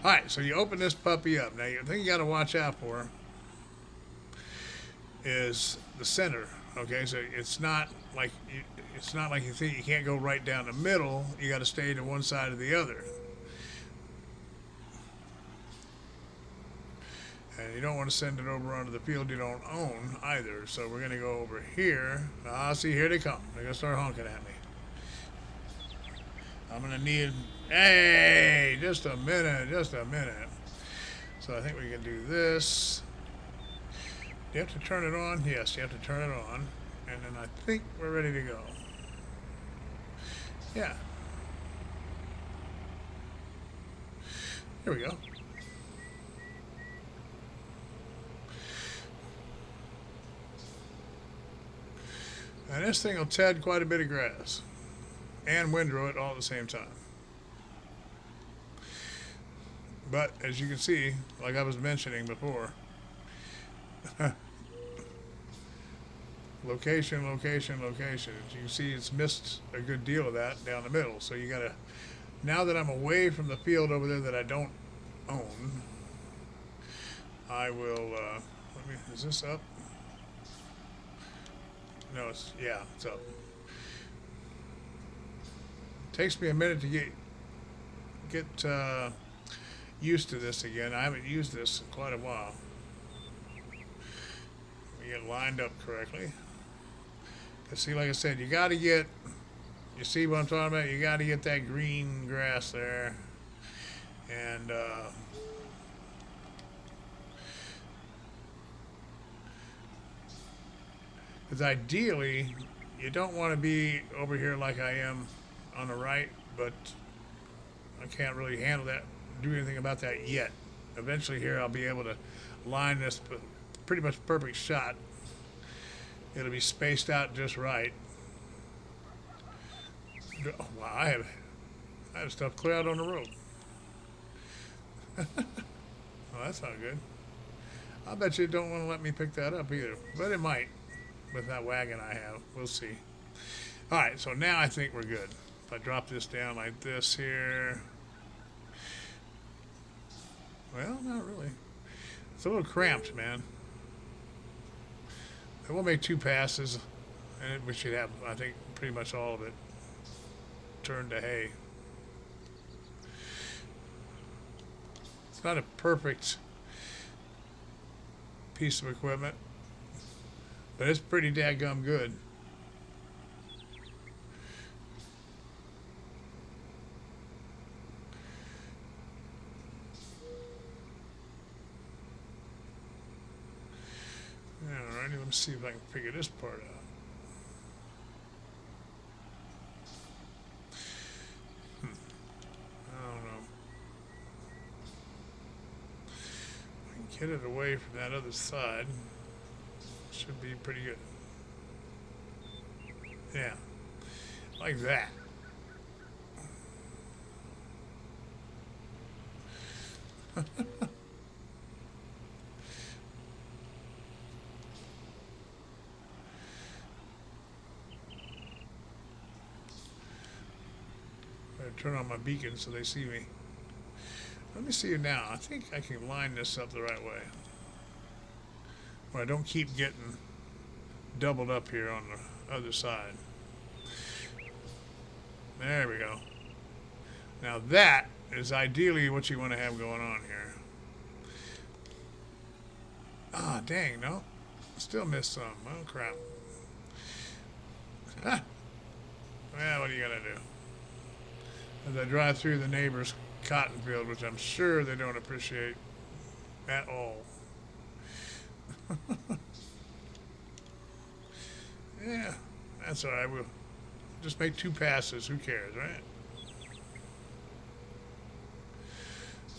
Alright, so you open this puppy up. Now, the thing you got to watch out for is the center. Okay, so it's not like you think you can't go right down the middle. You got to stay to one side or the other. And you don't want to send it over onto the field you don't own either. So we're going to go over here. Ah, see, here they come. They're going to start honking at me. I'm going to need... Hey, just a minute, just a minute. So I think we can do this. Do you have to turn it on? Yes, you have to turn it on. And then I think we're ready to go. Yeah. Here we go. And this thing will ted quite a bit of grass and windrow it all at the same time. But as you can see, like I was mentioning before, location, location, location. As you can see, it's missed a good deal of that down the middle. So you gotta, now that I'm away from the field over there that I don't own, I will, is this up? No, it's up. Takes me a minute to get used to this again. I haven't used this in quite a while. We get lined up correctly. Cause see, like I said, you see what I'm talking about? You got to get that green grass there, and because ideally, you don't want to be over here like I am on the right, but I can't really handle that do anything about that yet. Eventually, here I'll be able to line this pretty much perfect shot. It'll be spaced out just right. Oh, wow, I have stuff clear out on the road. Well, that's not good. I bet you it don't want to let me pick that up either, but it might with that wagon I have. We'll see. All right, so now I think we're good. If I drop this down like this here, well, not really. It's a little cramped, man. We'll make 2 passes, and we should have, I think, pretty much all of it turned to hay. It's not a perfect piece of equipment, but it's pretty dadgum good. Alrighty, let me see if I can figure this part out. I don't know. I can get it away from that other side. Should be pretty good. Yeah, like that. Turn on my beacon so they see me. Let me see you now. I think I can line this up the right way, where I don't keep getting doubled up here on the other side. There we go. Now that is ideally what you want to have going on here. Ah, dang, no. Still missed some. Oh, crap. Ha! Well, what are you going to do? As I drive through the neighbor's cotton field, which I'm sure they don't appreciate at all. Yeah, that's all right. We'll just make 2 passes. Who cares, right?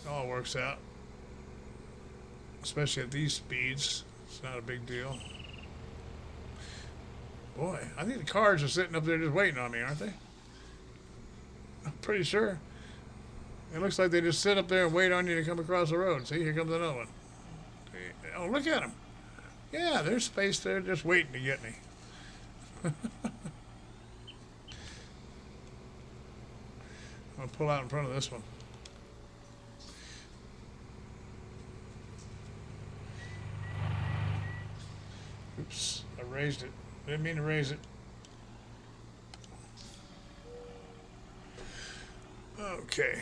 It all works out. Especially at these speeds. It's not a big deal. Boy, I think the cars are sitting up there just waiting on me, aren't they? I'm pretty sure. It looks like they just sit up there and wait on you to come across the road. See, here comes another one. Oh, look at them. Yeah, they're spaced there just waiting to get me. I'm going to pull out in front of this one. Oops, I raised it. Didn't mean to raise it. Okay.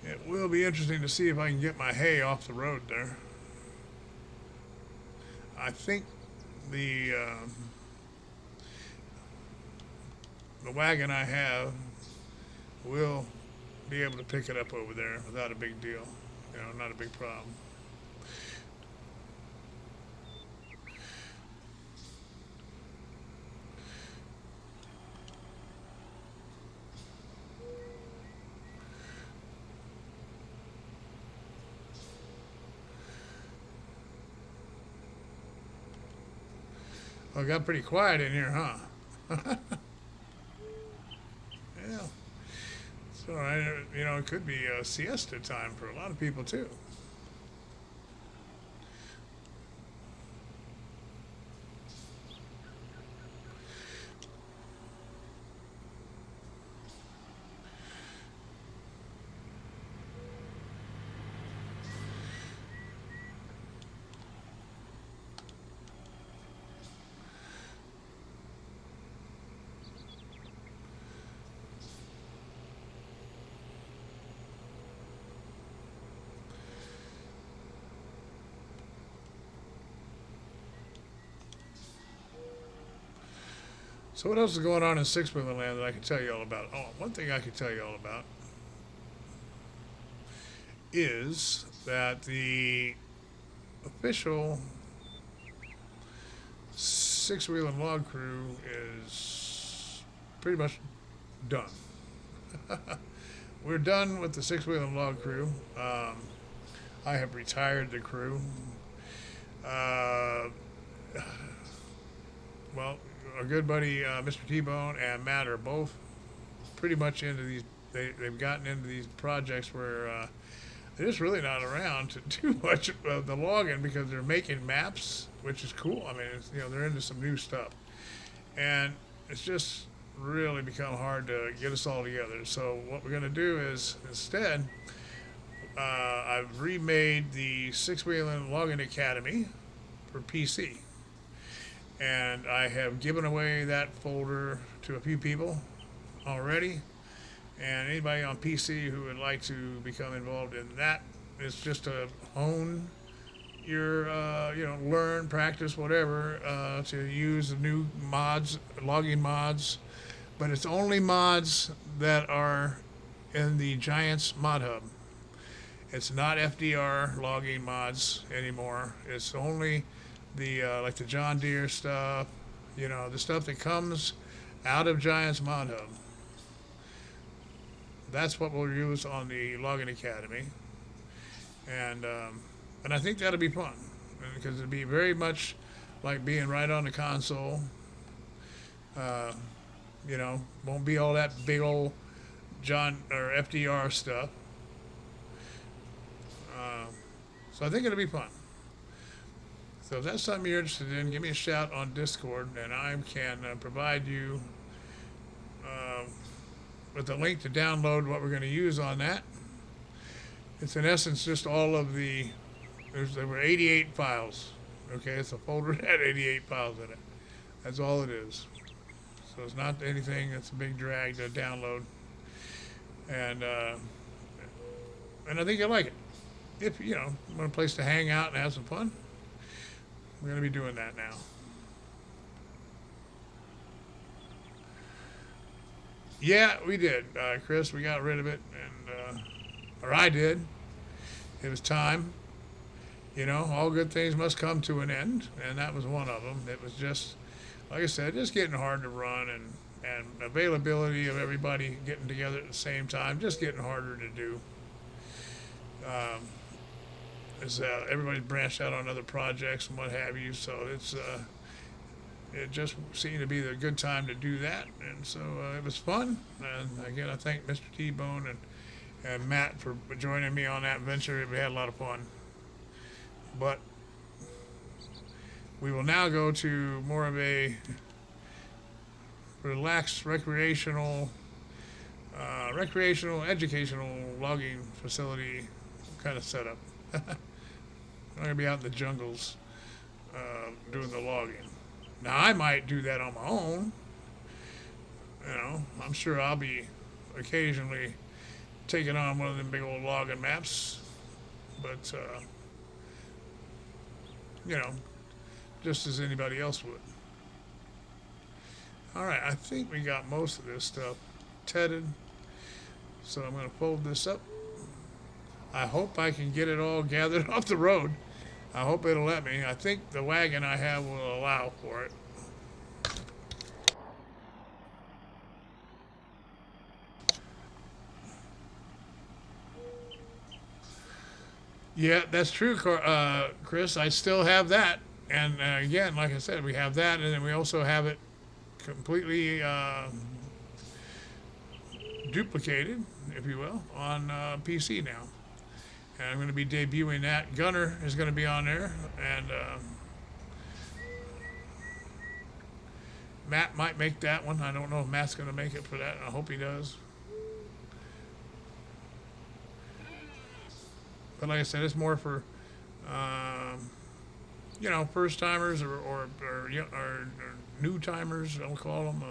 It will be interesting to see if I can get my hay off the road there. I think the wagon I have will be able to pick it up over there without a big deal. You know, not a big problem. Well, it got pretty quiet in here, huh? Yeah. So, you know, it could be a siesta time for a lot of people, too. So what else is going on in Sixwheelin land that I can tell you all about? Oh, one thing I can tell you all about is that the official Sixwheelin log crew is pretty much done. We're done with the Sixwheelin log crew. I have retired the crew. Uh, well, our good buddy Mr. T-Bone and Matt are both pretty much into these. They've gotten into these projects where they're just really not around to do much of the logging because they're making maps, which is cool. I mean, they're into some new stuff, and it's just really become hard to get us all together. So what we're going to do is instead, I've remade the Sixwheelin Logging Academy for PC, and I have given away that folder to a few people already. And anybody on PC who would like to become involved in that, it's just to hone your, learn, practice, whatever, to use the new mods, logging mods. But it's only mods that are in the Giants mod hub. It's not FDR logging mods anymore. It's only the like the John Deere stuff, the stuff that comes out of Giants mod hub. That's what we'll use on the Logging Academy, and I think that'll be fun because it'll be very much like being right on the console. Uh, won't be all that big old John or FDR stuff. Uh, so I think it'll be fun. So if that's something you're interested in, give me a shout on Discord, and I can provide you with a link to download what we're going to use on that. It's in essence just all of there were 88 files. Okay, it's a folder that had 88 files in it. That's all it is. So it's not anything that's a big drag to download. And I think you'll like it. If, want a place to hang out and have some fun, we're going to be doing that now. Yeah, we did, Chris. We got rid of it, or I did. It was time. All good things must come to an end, and that was one of them. It was just, like I said, just getting hard to run, and availability of everybody getting together at the same time, just getting harder to do. Everybody's branched out on other projects and what have you, so it just seemed to be the good time to do that, and so it was fun. And again, I thank Mr. T-Bone and Matt for joining me on that venture. We had a lot of fun. But we will now go to more of a relaxed recreational, educational logging facility kind of setup. I'm going to be out in the jungles doing the logging. Now, I might do that on my own. I'm sure I'll be occasionally taking on one of them big old logging maps. But, just as anybody else would. All right, I think we got most of this stuff tedded. So I'm going to fold this up. I hope I can get it all gathered off the road. I hope it'll let me. I think the wagon I have will allow for it. Yeah, that's true, Chris. I still have that. And again, like I said, we have that, and then we also have it completely duplicated, if you will, on PC now. And I'm going to be debuting that. Gunner is going to be on there, and Matt might make that one. I don't know if Matt's going to make it for that. I hope he does. But like I said, it's more for first timers or new timers. I'll call them.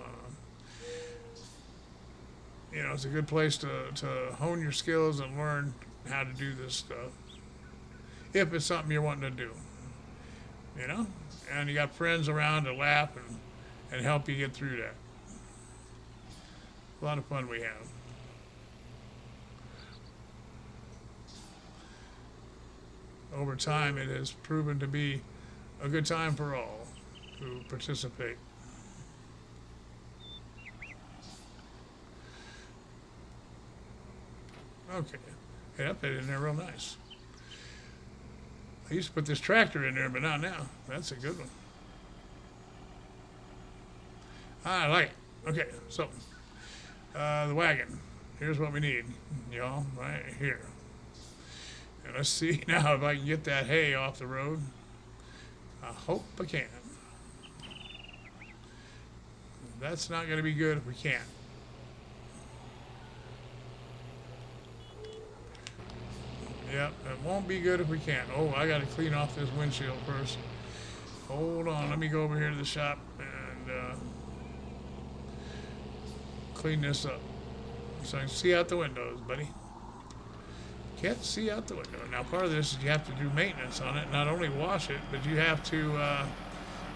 It's a good place to hone your skills and learn how to do this stuff. If it's something you're wanting to do, and you got friends around to laugh and help you get through that. A lot of fun we have. Over time, it has proven to be a good time for all who participate. Okay. Yeah, that fit in there real nice. I used to put this tractor in there, but not now. That's a good one. I like it. Okay, so the wagon. Here's what we need, y'all, right here. And let's see now if I can get that hay off the road. I hope I can. That's not going to be good if we can't. Yep, it won't be good if we can't. Oh, I got to clean off this windshield first. Hold on, let me go over here to the shop and clean this up so I can see out the windows, buddy. Can't see out the window. Now, part of this is you have to do maintenance on it. Not only wash it, but you have to.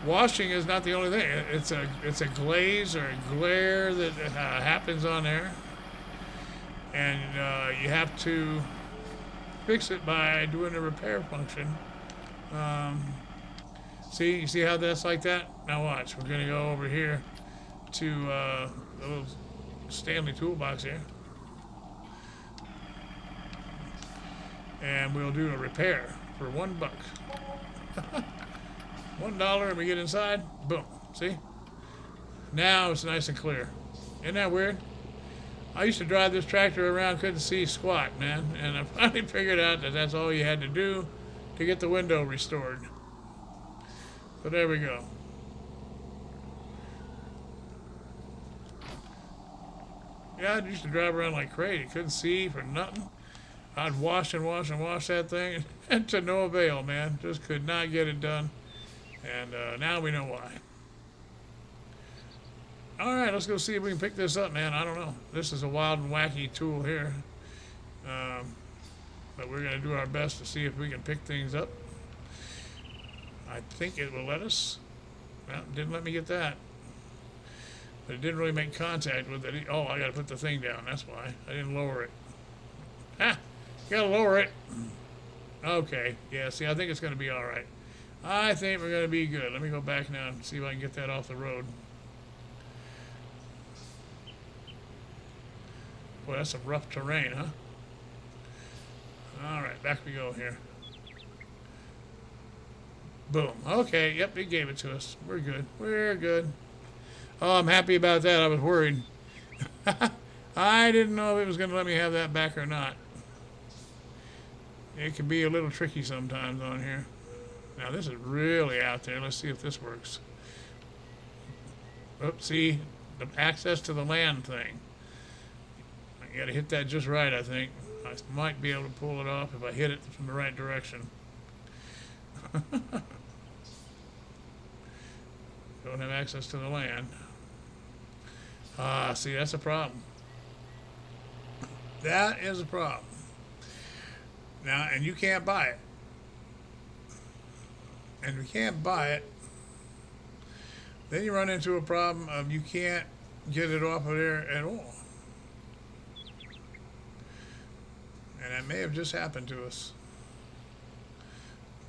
Washing is not the only thing. It's a glaze or a glare that happens on there, and you have to fix it by doing a repair function. See, you see how that's like that? Now watch. We're gonna go over here to the little Stanley toolbox here, and we'll do a repair for $1. $1, and we get inside. Boom. See? Now it's nice and clear. Isn't that weird? I used to drive this tractor around, couldn't see squat, man, and I finally figured out that that's all you had to do to get the window restored. So there we go. Yeah, I used to drive around like crazy. Couldn't see for nothing. I'd wash and wash and wash that thing, and to no avail, man. Just could not get it done. And now we know why. All right, let's go see if we can pick this up, man. I don't know. This is a wild and wacky tool here. But we're going to do our best to see if we can pick things up. I think it will let us. Well, it didn't let me get that. But it didn't really make contact with it. Oh, I got to put the thing down. That's why. I didn't lower it. Ah, got to lower it. Okay. Yeah, see, I think it's going to be all right. I think we're going to be good. Let me go back now and see if I can get that off the road. Boy, that's some rough terrain, huh? All right, back we go here. Boom. Okay, yep, they gave it to us. We're good. We're good. Oh, I'm happy about that. I was worried. I didn't know if it was going to let me have that back or not. It can be a little tricky sometimes on here. Now, this is really out there. Let's see if this works. Oops, see? The access to the land thing. I got to hit that just right, I think. I might be able to pull it off if I hit it from the right direction. Don't have access to the land. Ah, see, that's a problem. That is a problem. Now, and you can't buy it. And we can't buy it. Then you run into a problem of you can't get it off of there at all. And that may have just happened to us.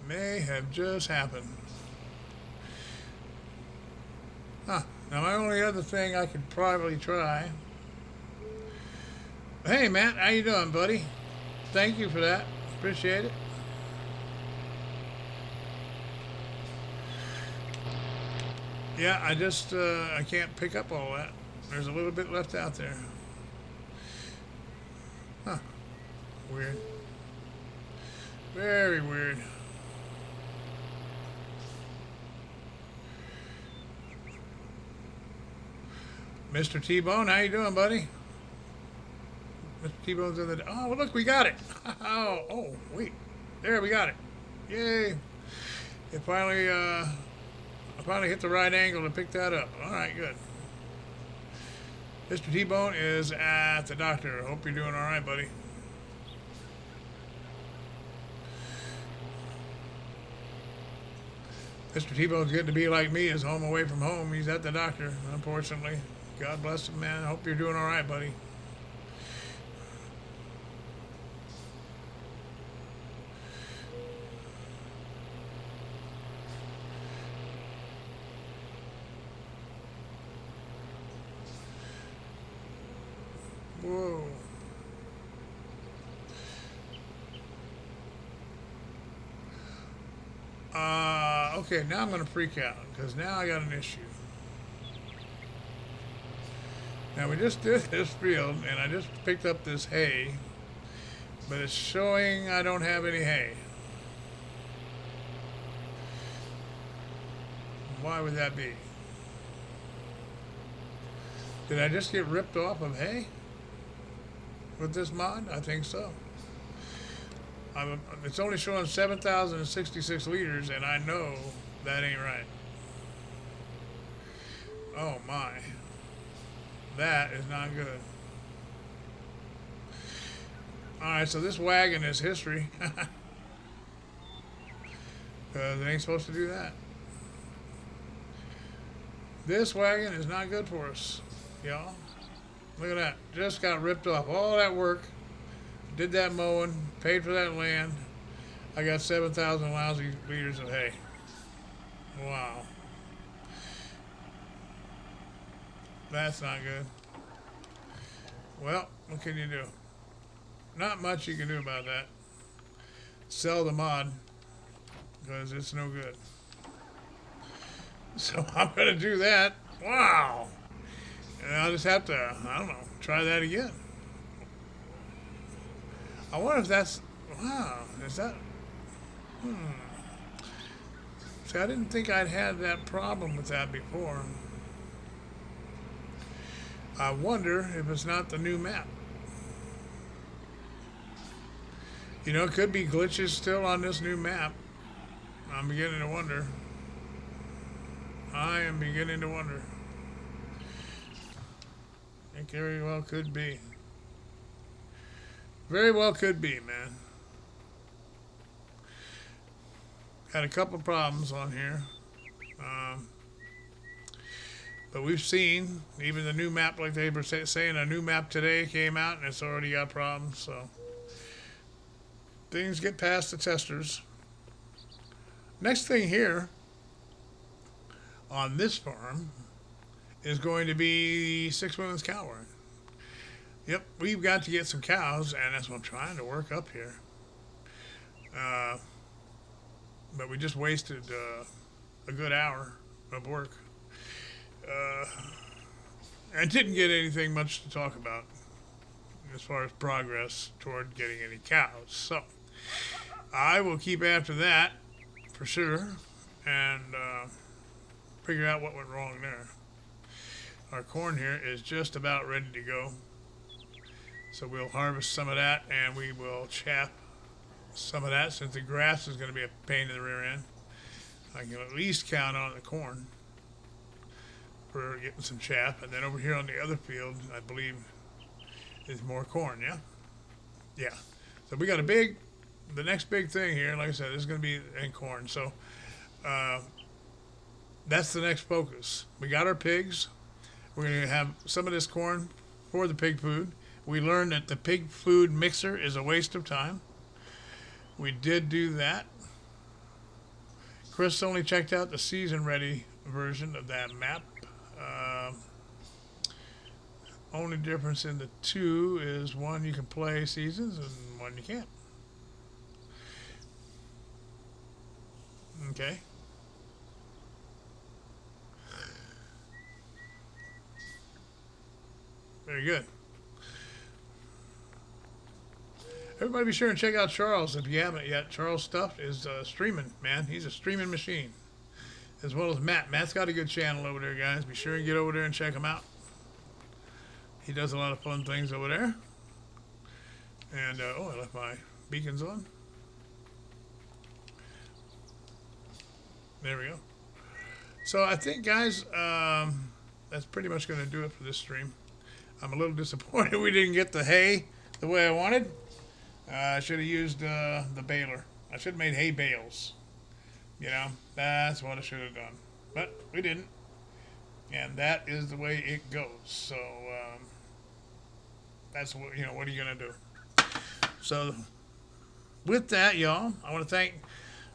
May have just happened. Huh. Now my only other thing I could probably try. Hey Matt, how you doing, buddy? Thank you for that. Appreciate it. Yeah, I just I can't pick up all that. There's a little bit left out there. Huh. Weird. Very weird. Mr. T-Bone, how you doing, buddy? Mr. T-Bone's in the... Oh, look, we got it. Oh, wait. There, we got it. Yay. It finally, I finally hit the right angle to pick that up. All right, good. Mr. T-Bone is at the doctor. Hope you're doing all right, buddy. Mr. T-Bone's getting to be like me. Is home away from home. He's at the doctor, unfortunately. God bless him, man. I hope you're doing all right, buddy. Whoa. Okay, now I'm going to freak out because now I got an issue. Now we just did this field and I just picked up this hay, but it's showing I don't have any hay. Why would that be? Did I just get ripped off of hay with this mod? I think so. It's only showing 7,066 liters, and I know that ain't right. Oh my. That is not good. Alright, so this wagon is history. Because it ain't supposed to do that. This wagon is not good for us, y'all. Look at that. Just got ripped off. All that work. Did that mowing. Paid for that land. I got 7,000 lousy liters of hay. Wow. That's not good. Well, what can you do? Not much you can do about that. Sell the mod. Because it's no good. So I'm going to do that. Wow. And I'll just have to, I don't know, try that again. I wonder if that's, wow, is that, See, I didn't think I'd had that problem with that before. I wonder if it's not the new map. You know, it could be glitches still on this new map. I'm beginning to wonder. I am beginning to wonder. It very well could be. Very well could be, man. Had a couple problems on here. But we've seen, even the new map, like they were saying, a new map today came out and it's already got problems. So things get past the testers. Next thing here on this farm is going to be Sixwheelin's cow barn. Yep, we've got to get some cows, and that's what I'm trying to work up here. But we just wasted a good hour of work. I didn't get anything much to talk about as far as progress toward getting any cows. So I will keep after that for sure and figure out what went wrong there. Our corn here is just about ready to go. So we'll harvest some of that and we will chap some of that since the grass is going to be a pain in the rear end. I can at least count on the corn for getting some chaff. And then over here on the other field, I believe, is more corn, yeah? Yeah. So we got the next big thing here, like I said, is going to be in corn. So that's the next focus. We got our pigs. We're going to have some of this corn for the pig food. We learned that the pig food mixer is a waste of time. We did do that. Chris only checked out the season-ready version of that map. Only difference in the two is one you can play seasons and one you can't. Okay. Very good. Everybody be sure and check out Charles if you haven't yet. Charles' stuff is streaming, man. He's a streaming machine. As well as Matt. Matt's got a good channel over there, guys. Be sure and get over there and check him out. He does a lot of fun things over there. And, oh, I left my beacons on. There we go. So I think, guys, that's pretty much going to do it for this stream. I'm a little disappointed we didn't get the hay the way I wanted. I should have used the baler. I should have made hay bales. You know, that's what I should have done. But we didn't. And that is the way it goes. So, that's what, you know, what are you going to do? So, with that, y'all, I want to thank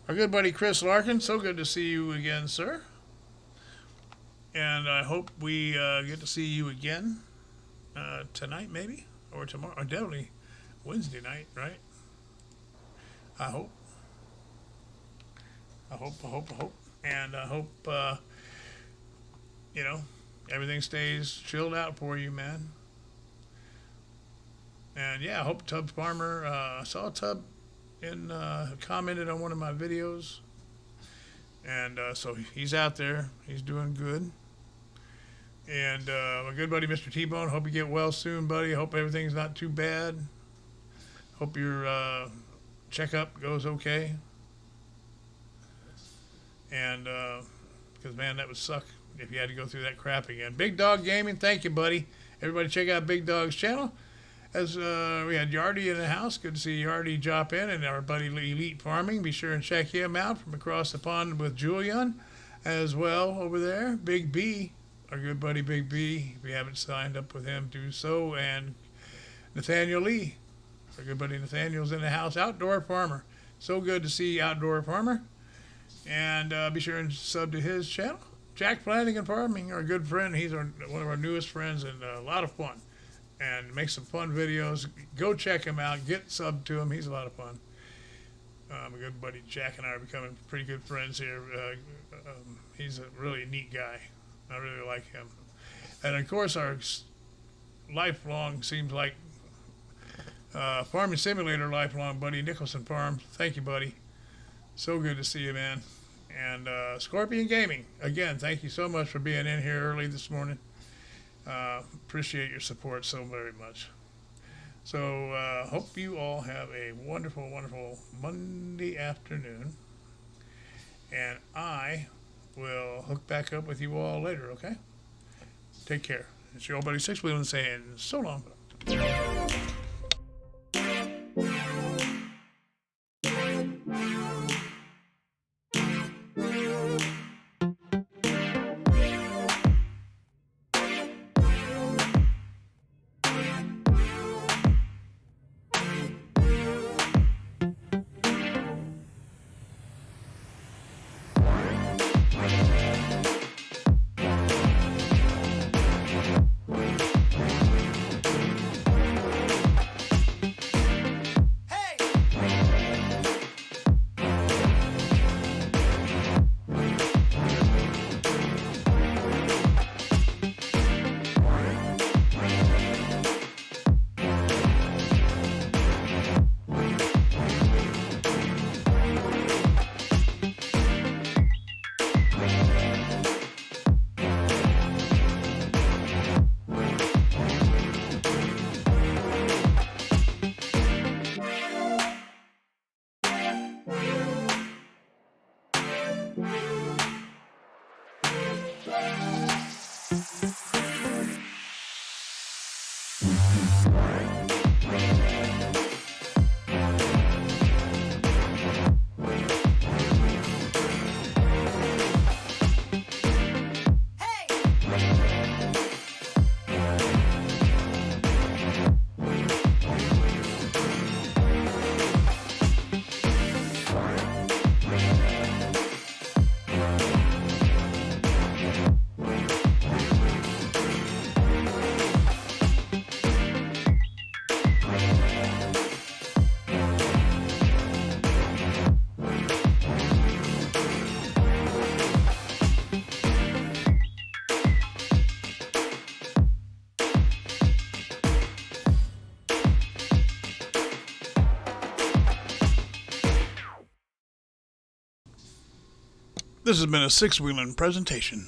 our good buddy Chris Larkin. So good to see you again, sir. And I hope we get to see you again tonight, maybe, or tomorrow, or definitely Wednesday night, right? I hope. And I hope, you know, everything stays chilled out for you, man. And yeah, I hope Tub Farmer, I saw Tub commented on one of my videos. And so he's out there. He's doing good. And my good buddy, Mr. T-Bone, hope you get well soon, buddy. Hope everything's not too bad. Hope your checkup goes okay. And because, man, that would suck if you had to go through that crap again. Big Dog Gaming, thank you, buddy. Everybody check out Big Dog's channel. As we had Yardy in the house. Good to see Yardy drop in. And our buddy Elite Farming. Be sure and check him out from across the pond with Julian as well over there. Big B, our good buddy Big B. If you haven't signed up with him, do so. And Nathaniel Lee. Our good buddy Nathaniel's in the house. Outdoor Farmer. So good to see Outdoor Farmer. And be sure and sub to his channel. Jack Flanagan Farming, our good friend. He's one of our newest friends and a lot of fun. And makes some fun videos. Go check him out. Get sub to him. He's a lot of fun. My good buddy Jack and I are becoming pretty good friends here. He's a really neat guy. I really like him. And of course, our lifelong, seems like, Farming Simulator lifelong buddy, Nicholson Farm. Thank you, buddy. So good to see you, man. And Scorpion Gaming, again, thank you so much for being in here early this morning. Appreciate your support so very much. So hope you all have a wonderful, wonderful Monday afternoon. And I will hook back up with you all later, okay? Take care. It's your old buddy Sixwheelin saying so long. This has been a Sixwheelin presentation.